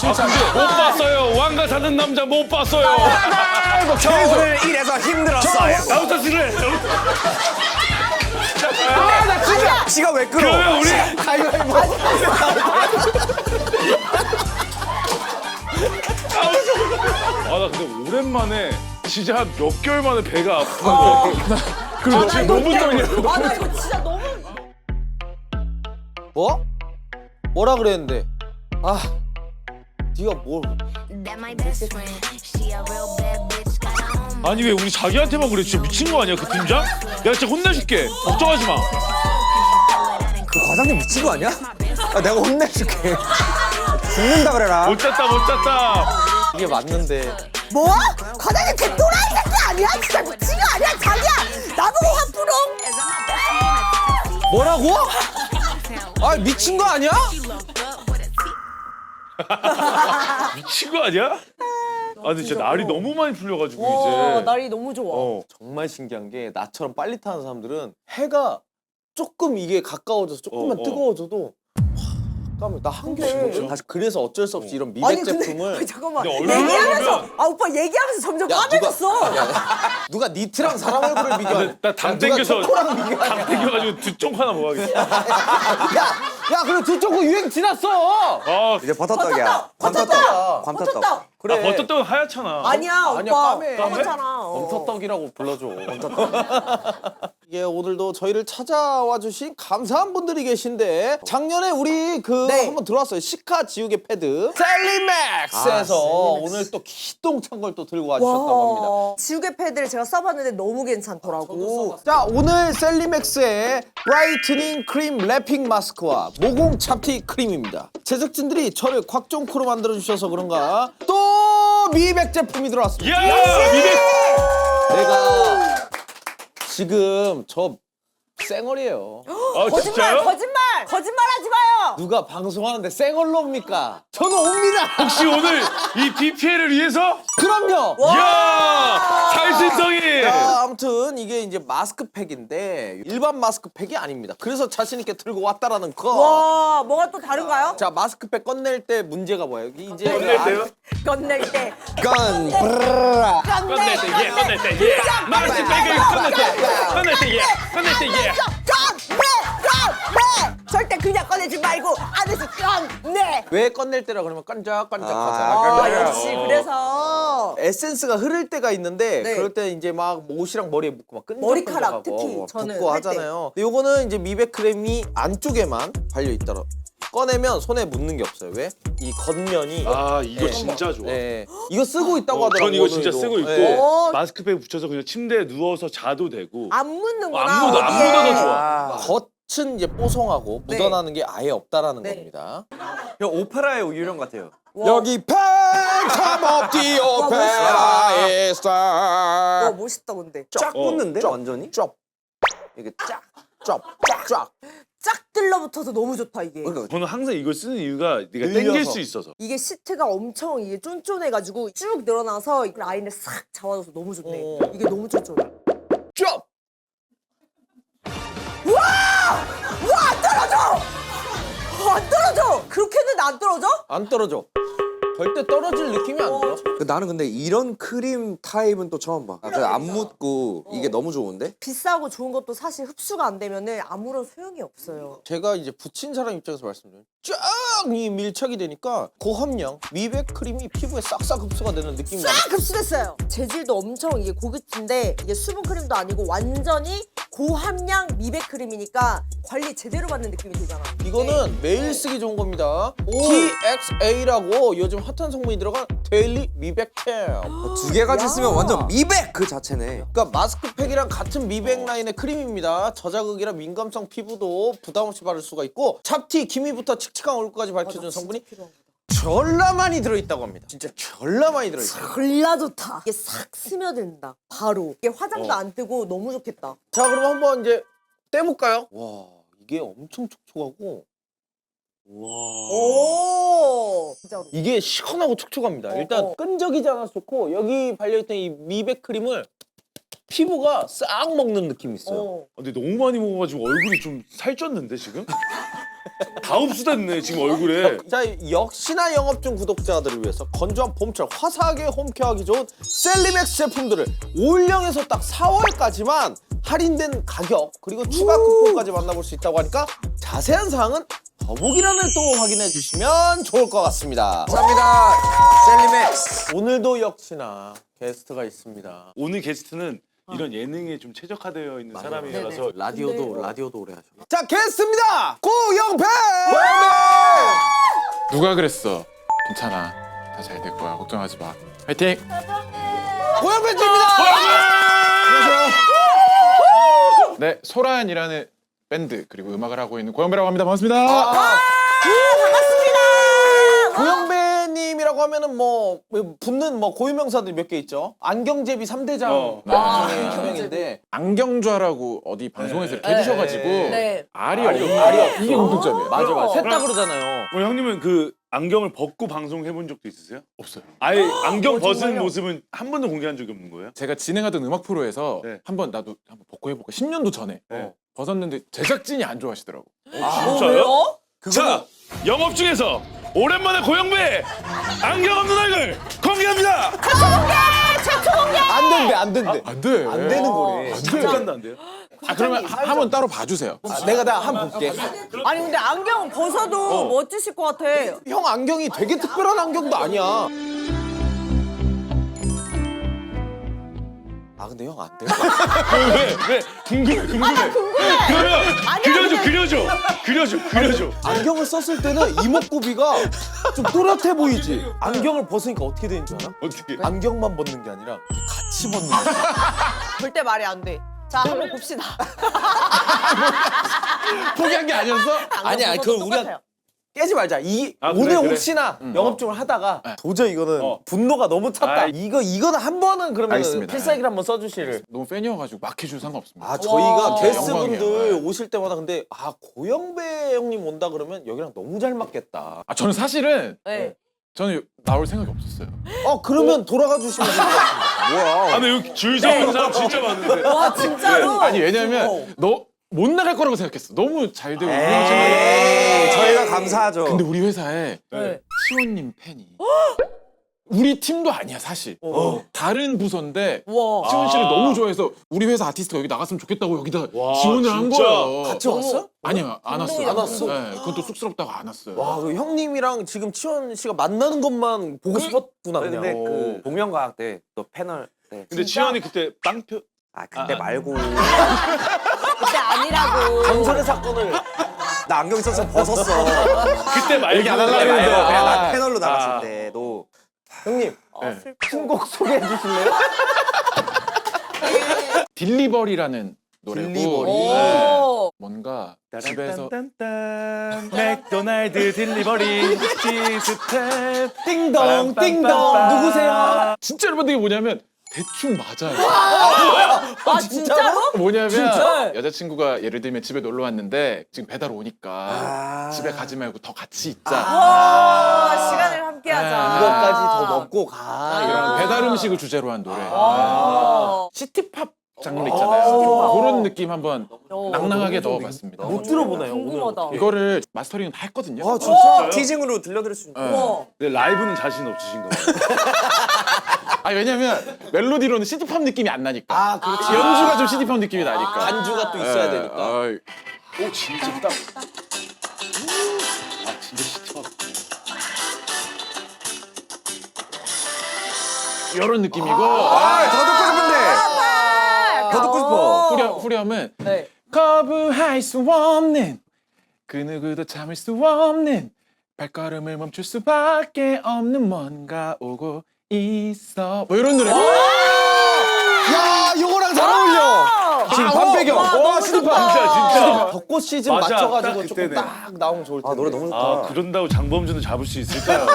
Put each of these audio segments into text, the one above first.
못 봤어요. 왕가 사는 남자 못 봤어요. 저 오늘 일해서 힘들었어요. 나부터 쓸래. 나 진짜. 지가 왜 끌어? 그러면 우리 가위바위보. 나 근데 오랜만에 진짜 한 몇 개월 만에 배가 아픈 거. 그리고 지금 너무 떨려. 아, 나 이거 진짜 너무. 뭐? 뭐라 그랬는데? 아, 네가 뭘? That my best friend. She a real bad bitch. Got her own 아니 왜 우리 자기한테만 그래? 진짜 미친 거 아니야 그 팀장? 내가 진짜 혼내줄게. 걱정하지 마. 그 과장님 미친 거 아니야? 아, 내가 혼내줄게. 죽는다 그래라. 못 잤다 못 잤다. 이게 맞는데. 뭐? 과장님 개또라이 새끼 아니야? 진짜 미친 거 아니야? 자기야 나보고 화 풀어? 뭐라고? 아, 미친 거 아니야? 미친 거 아니야? 아 근데 진짜 날이 너무 많이 풀려가지고 와, 이제. 날이 너무 좋아. 정말 신기한 게 나처럼 빨리 타는 사람들은 해가 조금 이게 가까워져서 조금만 뜨거워져도 까면 나 한겨울이거든. 사실 그래서 어쩔 수 없이 이런 미백 제품을 잠깐만 근데 얼굴 얘기하면서 보면- 아 오빠 얘기하면서 점점 야, 까매졌어. 누가 니트랑 사람 얼굴을 비교해? 나당 누가 땡겨서 초코랑 비교해? 당 땡겨가지고 두 쪽 하나 먹어야겠어. 야, 그래 두 초코 유행 지났어. 아, 이제 버터떡이야. 버터떡. 관터떡. 버터떡. 그래. 버터떡은 하얗잖아. 아니야 아니야, 오빠 까매. 까맣잖아. 범터떡이라고 불러줘. 이게 오늘도 저희를 찾아와 주신 감사한 분들이 계신데 작년에 우리 네. 한번 들어왔어요. 시카 지우개 패드 셀리맥스에서 오늘 또 기똥찬 걸 또 들고 와주셨다고 합니다. 지우개 패드를 제가 써봤는데 너무 괜찮더라고. 자, 오늘 셀리맥스의 브라이트닝 크림 랩핑 마스크와 모공 잡티 크림입니다. 제작진들이 저를 곽종코로 만들어주셔서 그런가 또 미백 제품이 들어왔습니다. 야, 미백. 내가 지금 저 쌩얼이에요. 아 거짓말 진짜요? 거짓말하지 마요. 누가 방송하는데 쌩얼로 옵니까? 저는 옵니다. 혹시 오늘 이 BPL을 위해서? 그럼요. 이야, 살신성이. 자, 아무튼 이게 이제 마스크팩인데 일반 마스크팩이 아닙니다. 그래서 자신 있게 들고 왔다라는 거. 와 뭐가 또 다른가요? 자, 마스크팩 꺼낼 때 문제가 뭐예요? 이제 꺼낼 때요? 건넬 때. 건 브르르라. 끝낼 때 예, 끝낼 때 예. 마스크팩을 끝낼 때, 끝낼 때 예, 끝낼 때 예. 건네 절대 그냥 꺼내지 말고 안에서 건네. 왜 꺼낼 때라 그러면 깐짝깐짝 아 하잖아. 역시 그래서 에센스가 흐를 때가 있는데 네. 그럴 때 이제 막 옷이랑 머리에 묻고 막 머리카락 끈적끈적하고 특히 막 저는 붓고 할 때. 하잖아요. 근데 요거는 이제 미백 크림이 안쪽에만 발려 있더라. 꺼내면 손에 묻는 게 없어요. 왜? 이 겉면이 아 이거 네. 진짜 좋아. 네. 이거 쓰고 있다고 하더라고요. 전 이거 진짜 오늘도. 쓰고 있고 네. 어. 마스크팩 붙여서 그냥 침대에 누워서 자도 되고. 안 묻는구나. 안 묻어, 안 어디에. 묻어도 좋아. 겉은 이제 뽀송하고 네. 묻어나는 게 아예 없다라는 네. 겁니다. 형 오페라의 유령 같아요. 와. 여기 펜텀 업디 오페라의 와 스타. 멋있다 근데. 쫙 붙는데 쫙. 완전히. 쫙. 이게 쫙. 쫙. 쫙 들러붙어서 너무 좋다 이게. 그러니까 저는 항상 이걸 쓰는 이유가 네가 늘려서. 땡길 수 있어서. 이게 시트가 엄청 이게 쫀쫀해가지고 쭉 늘어나서 이 라인을 싹 잡아줘서 너무 좋네. 어. 이게 너무 쫀쫀해. 쫙. 안 떨어져! 안 떨어져! 그렇게 했는데 안 떨어져? 안 떨어져. 절대 떨어질 느낌이 안 들어. 나는 근데 이런 크림 타입은 또 처음 봐. 안 묻고 이게 너무 좋은데? 비싸고 좋은 것도 사실 흡수가 안 되면은 아무런 소용이 없어요. 제가 이제 붙인 사람 입장에서 말씀드리면 쫙이 밀착이 되니까 고함량 미백 크림이 피부에 싹싹 흡수가 되는 느낌이 나요. 싹 흡수됐어요. 재질도 엄청 이게 고급진데 이게 수분 크림도 아니고 완전히 고함량 미백 크림이니까 관리 제대로 받는 느낌이 들잖아. 이거는 매일 쓰기 좋은 겁니다. TXA라고 요즘 핫한 성분이 들어간 데일리 미백템. 두 개 같이 야. 쓰면 완전 미백 그 자체네. 그러니까 마스크팩이랑 같은 미백 라인의 크림입니다. 저자극이라 민감성 피부도 부담 없이 바를 수가 있고 잡티, 기미부터 칙칙한 얼굴까지 밝혀주는 성분이 졸라 많이 들어있다고 합니다. 진짜 졸라 많이 들어있어요. 졸라 좋다. 이게 싹 스며든다. 바로. 이게 화장도 안 뜨고 너무 좋겠다. 자, 그럼 한번 이제 떼볼까요? 와, 이게 엄청 촉촉하고 오. 진짜로. 이게 시원하고 촉촉합니다. 일단 어. 끈적이지 않아서 좋고 여기 발려있던 이 미백 크림을 피부가 싹 먹는 느낌이 있어요. 어. 근데 너무 많이 먹어가지고 얼굴이 좀 살쪘는데 지금? 다 흡수됐네 지금 얼굴에. 자, 역시나 영업 중 구독자들을 위해서 건조한 봄철 화사하게 홈케어하기 좋은 셀리맥스 제품들을 올영에서 딱 4월까지만 할인된 가격 그리고 추가 쿠폰까지 만나볼 수 있다고 하니까 자세한 사항은 더보기란을 또 확인해 주시면 좋을 것 같습니다. 감사합니다. 셀리맥스. 오늘도 역시나 게스트가 있습니다. 오늘 게스트는 이런 예능에 좀 최적화되어 있는 사람이라서 라디오도 오래 하죠. 자, 게스트입니다. 고영배! 누가 그랬어? 괜찮아. 다 잘 될 거야. 걱정하지 마. 화이팅! 고영배입니다. 네, 소란이라는 밴드 그리고 음악을 하고 있는 고영배라고 합니다. 반갑습니다. 고영배님이라고 하면은 뭐 붙는 뭐 고유명사들이 몇 개 있죠. 안경제비 3대장 중에 한 명인데 안경좌라고 어디 방송에서 이렇게 해주셔가지고 네. 알이 없. 이게 공통점이에요. 맞아. 셋다 그러잖아요. 형님은 그 안경을 벗고 방송해본 적도 있으세요? 없어요. 아예 안경 벗은 정말요? 모습은 한 번도 공개한 적이 없는 거예요? 제가 진행하던 음악 프로에서 네. 한번 나도 한번 벗고 해볼까. 10년도 전에 네. 벗었는데 제작진이 안 좋아하시더라고. 진짜요? 왜요? 자, 영업 중에서 오랜만에 고영배 안경 없는 얼굴 공개합니다. 안 된대. 안 돼. 안 되는 거래. 잠깐도 안 돼요? 아, 그러면 한번 따로 봐주세요. 내가 한번 볼게. 아니 근데 안경 벗어도 멋지실 것 같아. 형 안경이 되게 특별한 안경도 아니야. 아 근데 형 안 돼. 왜? 궁금해. 그러면 그려줘. 안경을 썼을 때는 이목구비가 좀 또렷해 보이지. 안경을 벗으니까 어떻게 되는 줄 알아? 어떻게? 안경만 벗는 게 아니라 같이 벗는 거야. 절대 말이 안 돼. 자 한번 봅시다. 포기한 게 아니었어? 아니야, 안경 그걸 벗어도 우리가 똑같아요. 깨지 말자. 아, 오늘 그래. 혹시나 영업 중을 하다가 도저히 이거는 분노가 너무 찼다. 아이. 이거는 한 번은 그러면 알겠습니다. 필살기를 한번 써주시를. 너무 팬이어가지고 막 해줄 상관없습니다. 아 저희가 와. 게스트분들 영광이에요. 오실 때마다 근데 고영배 형님 온다 그러면 여기랑 너무 잘 맞겠다. 아, 저는 사실은 네. 저는 나올 생각이 없었어요. 그러면 돌아가 주시면 될 것 같습니다. 뭐야? 아, 근데 여기 줄 서는 사람 진짜 많은데. 와 진짜로. 아니 왜냐면 너 못 나갈 거라고 생각했어. 너무 잘 되고 운영진이. 에이, 저희가 감사하죠. 근데 우리 회사에 네. 시원님 팬이 우리 팀도 아니야 사실. 다른 부서인데 와. 시원 씨를 너무 좋아해서 우리 회사 아티스트가 여기 나갔으면 좋겠다고 여기다 와, 지원을 한 진짜? 거예요. 같이 왔어? 아니요 안 왔어요. 안 왔어? 네, 그건 또 쑥스럽다고 안 왔어요. 와, 그 형님이랑 지금 치원 씨가 만나는 것만 보고 싶었구나 그냥. 근데 그 복면가왕 때 또 패널 때. 근데 지현이 그때 빵표 그때 말고 그때 아니라고. 전설의 사건을 나 안경 썼으면 벗었어. 그때 말고 얘기 안 하려고 그냥 했는데. 나 패널로 나갔을 때도 형님 네. 신곡 소개해 주실래요? 딜리버리라는 노래고 딜리버리. 네. 오. 뭔가 집에서 딴딴딴 맥도날드 딜리버리 시스템 띵동 띵동 누구세요? 진짜 여러분 이게 뭐냐면 대충 맞아요. 아 진짜로? 뭐냐면 진짜? 여자친구가 예를 들면 집에 놀러 왔는데 지금 배달 오니까 집에 가지 말고 더 같이 있자. 와 시간을 함께하자. 네, 이것까지 더 먹고 가. 이런 배달 음식을 주제로 한 노래. 아. 시티팝 장르 있잖아요. 그런 느낌 한번 어. 낭낭하게 넣어봤습니다. 못 들어보나요? 궁금하다. 오늘. 이거를 마스터링 다 했거든요. 아 진짜요? 티징으로 들려드릴 수 있는. 네. 우와. 근데 라이브는 자신 없으신가 봐요. 아 왜냐면 멜로디로는 시티팝 느낌이 안 나니까. 아 그렇지. 연주가 좀 시티팝 느낌이 나니까. 반주가 또 있어야 네. 되니까. 아이, 오 진짜 딱. 아 진짜 시티팝. 이런 느낌이고 더 듣고 싶은데. 더 듣고 싶어. 후렴은 네. 거부할 수 없는 그 누구도 참을 수 없는 발걸음을 멈출 수밖에 없는 뭔가 오고 있어 뭐 이런 노래. 야 요거랑 잘 어울려. 지금 반배경. 와, 시티팝. 진짜. 벚꽃 시즌 맞아, 맞춰가지고 딱 조금 그때네. 딱 나오면 좋을 텐데. 노래 너무 좋다. 아 그런다고 장범준을 잡을 수 있을까요?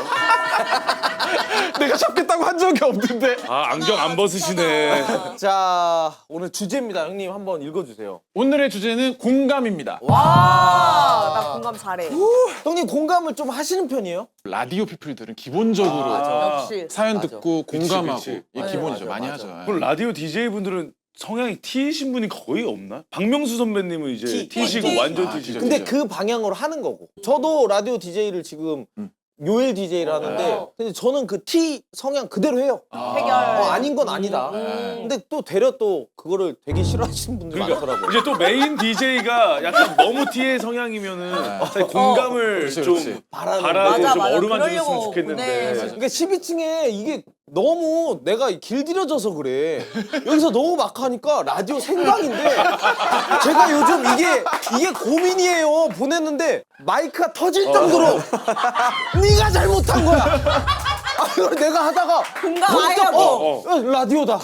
내가 잡겠다고 한 적이 없는데. 아 안경 안 벗으시네. 자 오늘 주제입니다. 형님 한번 읽어주세요. 오늘의 주제는 공감입니다. 나 공감 잘해. 형님 공감을 좀 하시는 편이에요? 라디오 피플들은 기본적으로 역시. 사연 맞아. 듣고 공감하고 그치. 이게 네, 기본이죠. 맞아, 많이 맞아. 하죠. 그럼 라디오 DJ 분들은 성향이 T이신 분이 거의 없나? 박명수 선배님은 이제 T시고 T. 완전 아, T시고. 근데 그 방향으로 하는 거고. 저도 라디오 DJ를 지금 요일 DJ를 하는데 근데 저는 그 T 성향 그대로 해요. 해결. 아닌 건 아니다. 근데 또 되려 또 그거를 되게 싫어하시는 분들 그러니까 많더라고요. 이제 또 메인 DJ가 약간 너무 T의 성향이면은 공감을 그렇지, 좀 그렇지. 바라고 맞아, 좀 맞아. 어루만져줬으면 그러려고. 좋겠는데. 네. 그러니까 12층에 이게 너무 내가 길들여져서 그래. 여기서 너무 막 하니까 라디오 생방인데 제가 요즘 이게 고민이에요. 보냈는데 마이크가 터질 정도로 네가 잘못한 거야. 아, 이걸 내가 하다가 공감 아예 하고. 라디오다.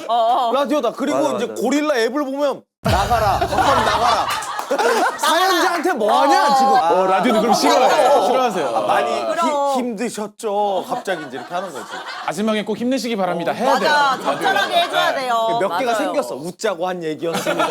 라디오다. 그리고 맞아, 이제 맞아. 고릴라 앱을 보면 나가라. 잠깐 나가라. 사연자한테 뭐 하냐 지금. 라디오는 그럼 싫어하세요. 많이 그럼. 힘드셨죠. 갑자기 이제 이렇게 하는 거지. 마지막에 꼭 힘내시기 바랍니다. 해야 돼요. 맞아, 적절하게 해줘야 돼요. 몇 개가 맞아요. 생겼어. 웃자고 한 얘기였습니다.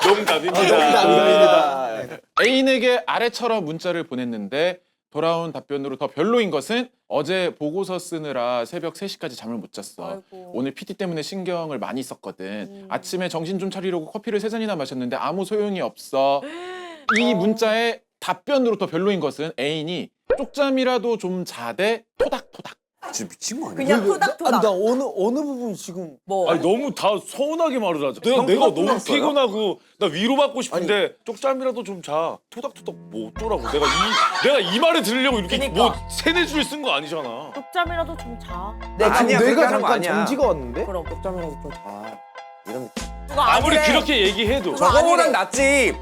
농담입니다. 농담입니다. 애인에게 아래처럼 문자를 보냈는데 돌아온 답변으로 더 별로인 것은 어제 보고서 쓰느라 새벽 3시까지 잠을 못 잤어. 아이고. 오늘 PT 때문에 신경을 많이 썼거든. 아침에 정신 좀 차리려고 커피를 3잔이나 마셨는데 아무 소용이 없어. 이 문자의 답변으로 더 별로인 것은 애인이 쪽잠이라도 좀 자대 토닥토닥. 진짜 미친 거 아니야? 그냥 아니, 토닥토닥. 나 어느 부분 지금 뭐. 아니 너무 다 서운하게 말을 하죠. 내가 너무 피곤하고 나 위로받고 싶은데 쪽잠이라도 좀 자. 토닥토닥 뭐 어쩌라고. 내가 이 말을 들으려고 이렇게 그니까. 뭐 세네 줄 쓴 거 아니잖아. 쪽잠이라도 좀 자. 아니야, 그렇게 내가 하는 거 잠깐 아니야. 정지가 왔는데? 그럼 쪽잠이라도 좀 자. 이런 그거 아무리 아니래. 그렇게 얘기해도. 저거보단 낫지.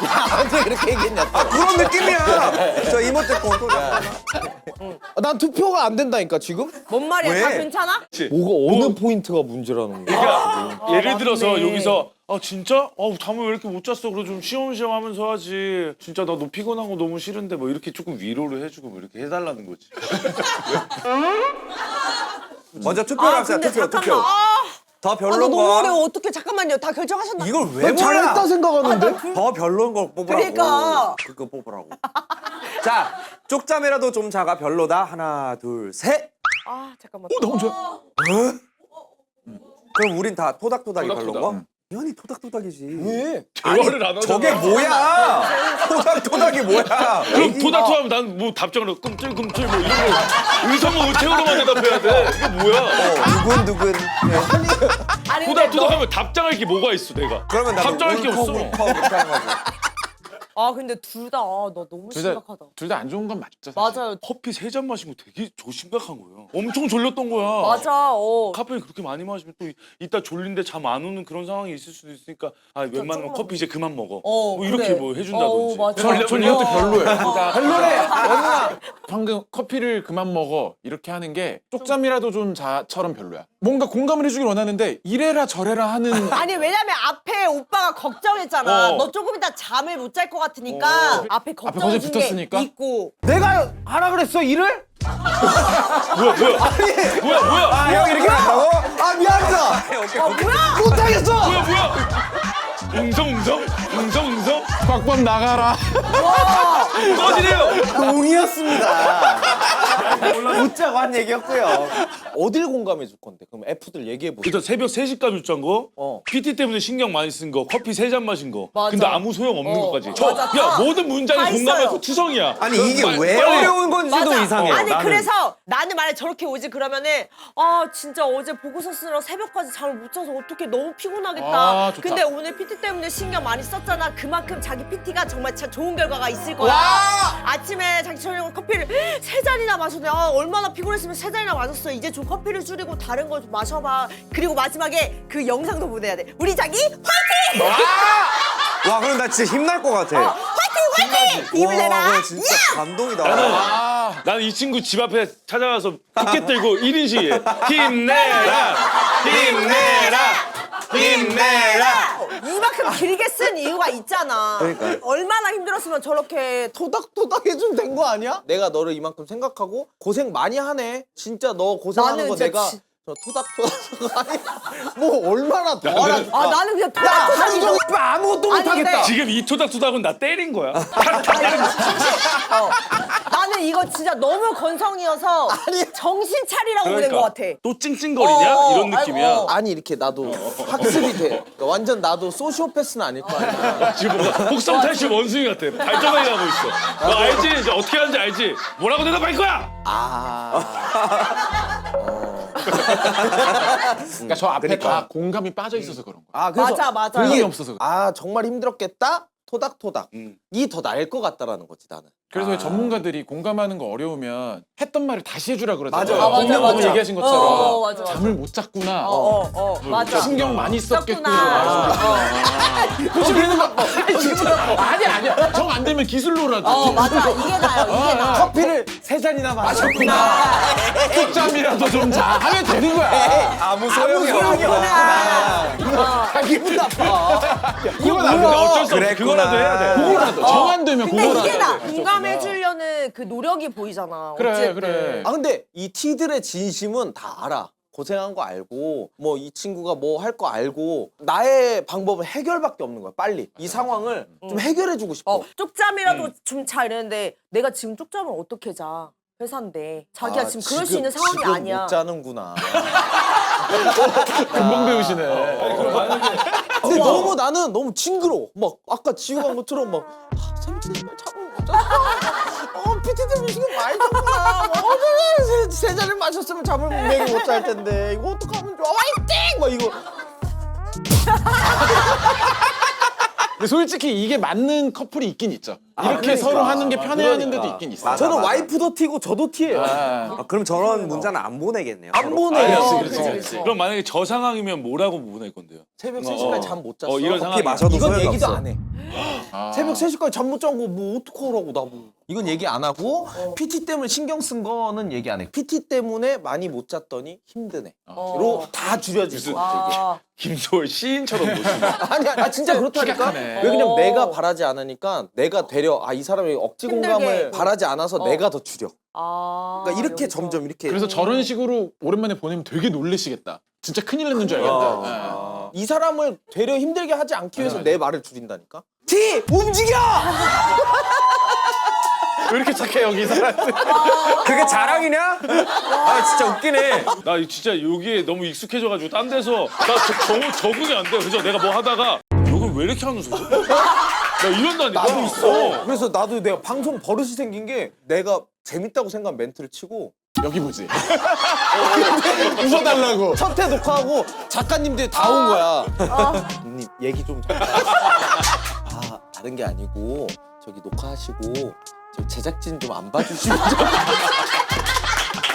나한테 그렇게 얘기했냐? 아 그런 느낌이야. 저 이모티콘 또. 난 투표가 안 된다니까 지금? 뭔 말이야? 왜? 다 괜찮아? 뭐가 어느 포인트가 문제라는 거야? 그러니까 예를 들어서 맞네. 여기서 아 진짜? 잠을 왜 이렇게 못 잤어? 그래 좀 쉬엄쉬엄 하면서 하지. 진짜 나 너 피곤한 거 너무 싫은데 뭐 이렇게 조금 위로를 해주고 뭐 이렇게 해달라는 거지. 먼저 투표를 합시다. 근데 투표. 잠깐만. 더 나 별로인 너무 거. 어려워. 어떻게 잠깐만요. 다 결정하셨나? 이걸 왜 몰라? 잘했다 생각하는데? 더 별로인 걸 뽑으라고. 그러니까. 그거 뽑으라고. 자, 쪽잠이라도 좀 자가 별로다. 하나, 둘, 셋. 아 잠깐만. 나 혼자. 그럼 우린 다 토닥토닥이 토닥토닥. 별로인 거? 당연히 토닥토닥이지. 왜? 대화를 안 하잖아. 저게 뭐야? 토닥토닥이 뭐야? 그럼 도닥토하면 난 뭐 답장을 꿈틀꿈틀 뭐 이런 거 의성어 우체국으로만 대답해야 돼. 이게 뭐야? 누군. 아니 근데 도닥토닥하면 답장할 게 뭐가 있어 내가. 그러면 나도 답장할 게 없어. 울컥 이렇게 하는 거지. 아 근데 둘 다 너 너무 심각하다. 둘 다 안 좋은 건 맞죠. 사실. 맞아요. 커피 3잔 마신 거 되게 심각한 거예요. 엄청 졸렸던 거야. 맞아. 카페인 그렇게 많이 마시면 또 이따 졸린데 잠 안 오는 그런 상황이 있을 수도 있으니까 웬만하면 조금만 커피 이제 그만 먹어. 어, 뭐 이렇게 그래. 뭐 해준다든지. 맞아. 전 이것도 별로예요. 별로래. 방금 커피를 그만 먹어 이렇게 하는 게 쪽잠이라도 좀 자처럼 별로야. 뭔가 공감을 해주길 원하는데 이래라 저래라 하는. 아니 왜냐면 앞에 오빠가 걱정했잖아. 어. 너 조금 이따 잠을 못 잘 것 같으니까 앞에 거기 걱정해준 게 붙었으니까? 있고. 내가 하라 그랬어 일을? 뭐야? 아, 형 이렇게 한다고? 아 미안하다. 아 뭐야? 못하겠어. 뭐야? 웅성? 곽범 나가라. 꺼지래요. 공이었습니다. 웃자고 한 얘기였고요. 어딜 공감해 줄 건데? 그럼 F들 얘기해 보자. 일단 새벽 3시까지 웃잔 거, 어. PT 때문에 신경 많이 쓴 거, 커피 3잔 마신 거. 맞아. 근데 아무 소용 없는 것까지. 맞아, 다. 모든 문장에 다 공감해서 있어요. 투성이야. 아니 이게 왜 빨리. 어려운 건지도 맞아. 이상해. 아니 나는. 그래서 나는 만약 저렇게 오지 그러면은 아 진짜 어제 보고서 쓰느라 새벽까지 잠을 못 자서 어떻게 너무 피곤하겠다. 아, 좋다. 근데 오늘 PT 때문에 신경 많이 썼잖아. 그만큼 자기 PT가 정말 참 좋은 결과가 있을 거야. 아침에 자기 저녁 커피를 3잔이나 마셨네. 아, 얼마나 피곤했으면 3잔이나 마셨어. 이제 좀 커피를 줄이고 다른 거 좀 마셔봐. 그리고 마지막에 그 영상도 보내야 돼. 우리 자기 화이팅! 와 그럼 나 진짜 힘날 것 같아. 화이팅! 힘을 내라. 와, 진짜 감동이다. 나는 이 친구 집 앞에 찾아가서 티켓 들고 1인 시위해. 힘내라! 이만큼 길게 쓴 이유가 있잖아. 그러니까. 얼마나 힘들었으면 저렇게 토닥토닥 해주면 된 거 아니야? 내가 너를 이만큼 생각하고 고생 많이 하네. 진짜 너 고생하는 나는 거 진짜 내가 저 토닥토닥 아니 뭐 얼마나 더 알아줄까? 아 나는 그냥 하루 토닥토닥이 종일 아무것도 아니, 못하겠다. 근데- 지금 이 토닥토닥은 나 때린 거야. 나는 나는 이거 진짜 너무 건성이어서 정신 차리라고 보낸 것 같아. 또 찡찡거리냐? 이런 느낌이야. 아니 이렇게 나도 학습이 돼. 그러니까 완전 나도 소시오패스는 아닐 거 아니야. 지금 뭔가 혹성탈출 원숭이 같아. 발전하게 가고 있어. 너 알지? 이제 어떻게 하는지 알지? 뭐라고 대답할 거야? 그러니까 저 앞에 다 공감이 빠져 있어서 그런 거야. 아 그래서 맞아. 공감이 없어서 그래. 아 정말 힘들었겠다. 토닥토닥. 이 더 나을 것 같다라는 거지 나는. 그래서 왜 전문가들이 공감하는 거 어려우면 했던 말을 다시 해주라 그러잖아요. 맞아. 맞아, 분명 맞아. 오늘 얘기하신 것처럼 맞아. 잠을 못 잤구나. 맞아. 신경 많이 썼겠구나. 아니야. 정 안 되면 기술로라도. 맞아. 이게 나요. 이게 나. 커피를 3잔이나 마셨구나. 툭잠이라도 좀 자. 하면 되는 거야. 아무 소용이 없구나. 기분 나빠. 이건 안 돼. 어쩔 수 없어. 그랬구나. 그거라도 해야 돼. 그거라도 정 안 되면 근데 그거라도. 이게 나. 공감해주려는 그 노력이 보이잖아. 그래, 어쨌든. 그래. 아 근데 이 티들의 진심은 다 알아. 고생한 거 알고 뭐 이 친구가 뭐 할 거 알고 나의 방법은 해결밖에 없는 거야. 빨리 이 상황을 좀 해결해주고 싶어. 쪽잠이라도 좀 자 이랬는데 내가 지금 쪽잠을 어떻게 자? 회사인데 자기가 지금 그럴 수 있는 상황이 지금 아니야. 못 자는구나. 금방 배우시네. 근데 너무 나는 너무 징그러워. 막 아까 지우한 것처럼 막 샘플 잠을 못 잤어. PT들 지금 많이 잤구나. 세 잔을 마셨으면 잠을 분명히 못 잘 텐데 이거 어떡하면 좋아. 화이팅! 막 이거. 근데 솔직히 이게 맞는 커플이 있긴 있죠. 이렇게 서로 하는 게 편해하는 데도 있긴 있어. 맞아. 저는 와이프도 티고 저도 티예요. 아, 그럼 저런 문자는 안 보내겠네요. 안 서로. 보내요. 그렇지. 그럼 만약에 저 상황이면 뭐라고 보낼 건데요? 새벽 3시까지 잠 못 잤어. 이런 커피 상황이 마셔도 이건 소용이 얘기도 없어. 안 해. 아. 새벽 3시까지 잠 못 자고 뭐 어떡하라고 나 뭐. 이건 얘기 안 하고 PT 때문에 신경 쓴 거는 얘기 안 해. PT 때문에 많이 못 잤더니 힘드네. 로 다 줄여줄 수 있어. 아, 김소월 시인처럼 보시네. 아니 진짜 그렇다니까. 심각하네. 왜 그냥 내가 바라지 않으니까 내가 되려 이 사람이 억지 힘들게. 공감을 바라지 않아서 내가 더 줄여. 아. 그러니까 이렇게 여기서. 점점 이렇게. 그래서 저런 식으로 오랜만에 보내면 되게 놀라시겠다. 진짜 큰일 났는 줄 알겠다. 이 사람을 되려 힘들게 하지 않기 위해서 내 말을 줄인다니까. T 움직여! 왜 이렇게 착해 여기 이 사람? 그게 자랑이냐? 아 진짜 웃기네. 나 진짜 여기에 너무 익숙해져가지고 딴 데서 나 적응이 안 돼. 그래서 내가 뭐 하다가 이걸 왜 이렇게 하는 소리지? 나 이런다니까. 나도 있어. 그래서 나도 내가 방송 버릇이 생긴 게 내가 재밌다고 생각한 멘트를 치고 여기 보지. 웃어달라고. 첫 회 녹화하고 작가님들이 다 온 거야. 님 얘기 좀. 아 다른 게 아니고 저기 녹화하시고 저 제작진 좀 안 봐주시면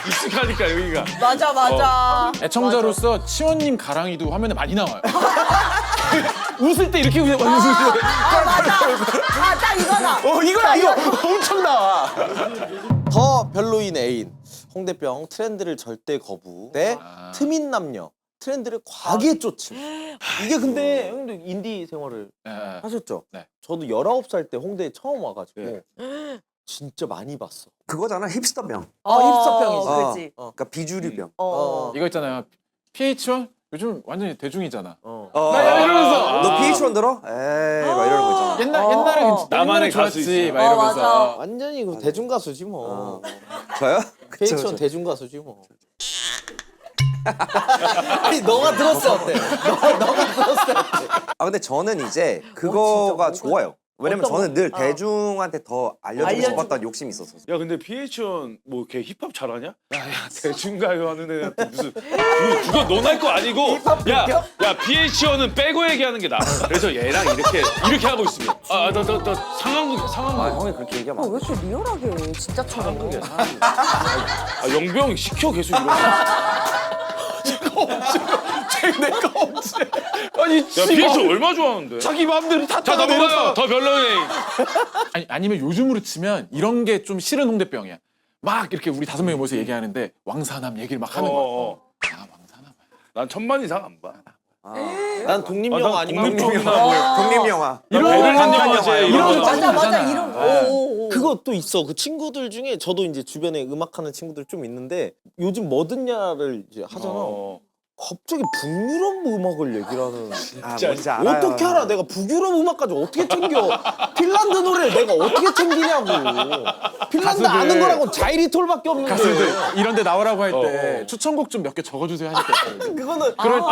익숙하니까 여기가. 맞아. 애청자로서 치원님 가랑이도 화면에 많이 나와요. 웃을 때 이렇게 웃으세요. 딱 이거다. 이거 엄청 나와. 더 별로인 애인 홍대병 트렌드를 절대 거부 대 트민 남녀 트렌드를 과하게 쫓음. 이게 근데 형도 인디 생활을 네. 하셨죠? 네. 저도 19살 때 홍대에 처음 와가지고 진짜 많이 봤어. 그거잖아 힙스터병. 힙스터병이지. 그렇지. 그러니까 비주류병. 이거 있잖아요. PH1 요즘 완전히 대중이잖아. 나 이러면서 너 PH1 들어? 에이 막 이러는 거 있잖아. 옛날에 나만의 옛날에 가수 좋았지. 있어. 막 이러면서. 맞아. 완전히 그 대중 가수지 뭐. 저요? 그쵸, 페이션 그쵸. 대중 가수지 뭐. 아니 너가 들었을 때 어때? 너가 들었을 때 어때? 아 근데 저는 이제 그거가 좋아요. 왜냐면 저는 늘 대중한테 더 알려주고 싶었던 욕심이 있었어. 야 근데 PH1 뭐 걔 힙합 잘하냐? 야 대중가요 하는 애한테 무슨 그거 너날 거 아니고 야 PH1은 빼고 얘기하는 게 나아. 그래서 얘랑 이렇게 하고 있으면 나 상황극 형이 그렇게 얘기하면 안 왜 돼. 이렇게 리얼하게 해? 진짜처럼. 상황극이야 상황극. 영병 시켜 계속 이런 거. 내가 없지. 아니 야 PH1 얼마 좋아하는데? 자기 마음대로 다 자 넘어가요. 더 별로인 아니면 요즘으로 치면 이런 게 좀 싫은 홍대병이야. 막 이렇게 우리 5명이 모여서 얘기하는데 왕사남 얘기를 막 하는 거야. 야 왕사남. 난 1000만 이상 안 봐. 난 독립영화 난 아니면 독립영화 뭐 독립영화. 베를린 영화제 이런 거 맞아 괜찮아. 이런 거. 그것도 있어. 그 친구들 중에 저도 이제 주변에 음악하는 친구들 좀 있는데 요즘 뭐 듣냐를 이제 하잖아. 갑자기 북유럽 음악을 얘기를 하는. 아 뭔지 알아요. 어떻게 알아? 내가 북유럽 음악까지 어떻게 챙겨? 핀란드 노래를 내가 어떻게 챙기냐고. 핀란드 가수들. 아는 거라고 자이리톨밖에 없는데. 가수들 이런 데 나오라고 할 때 어. 추천곡 좀 몇 개 적어주세요 하실 때 있거든요. 그거는 그럴 때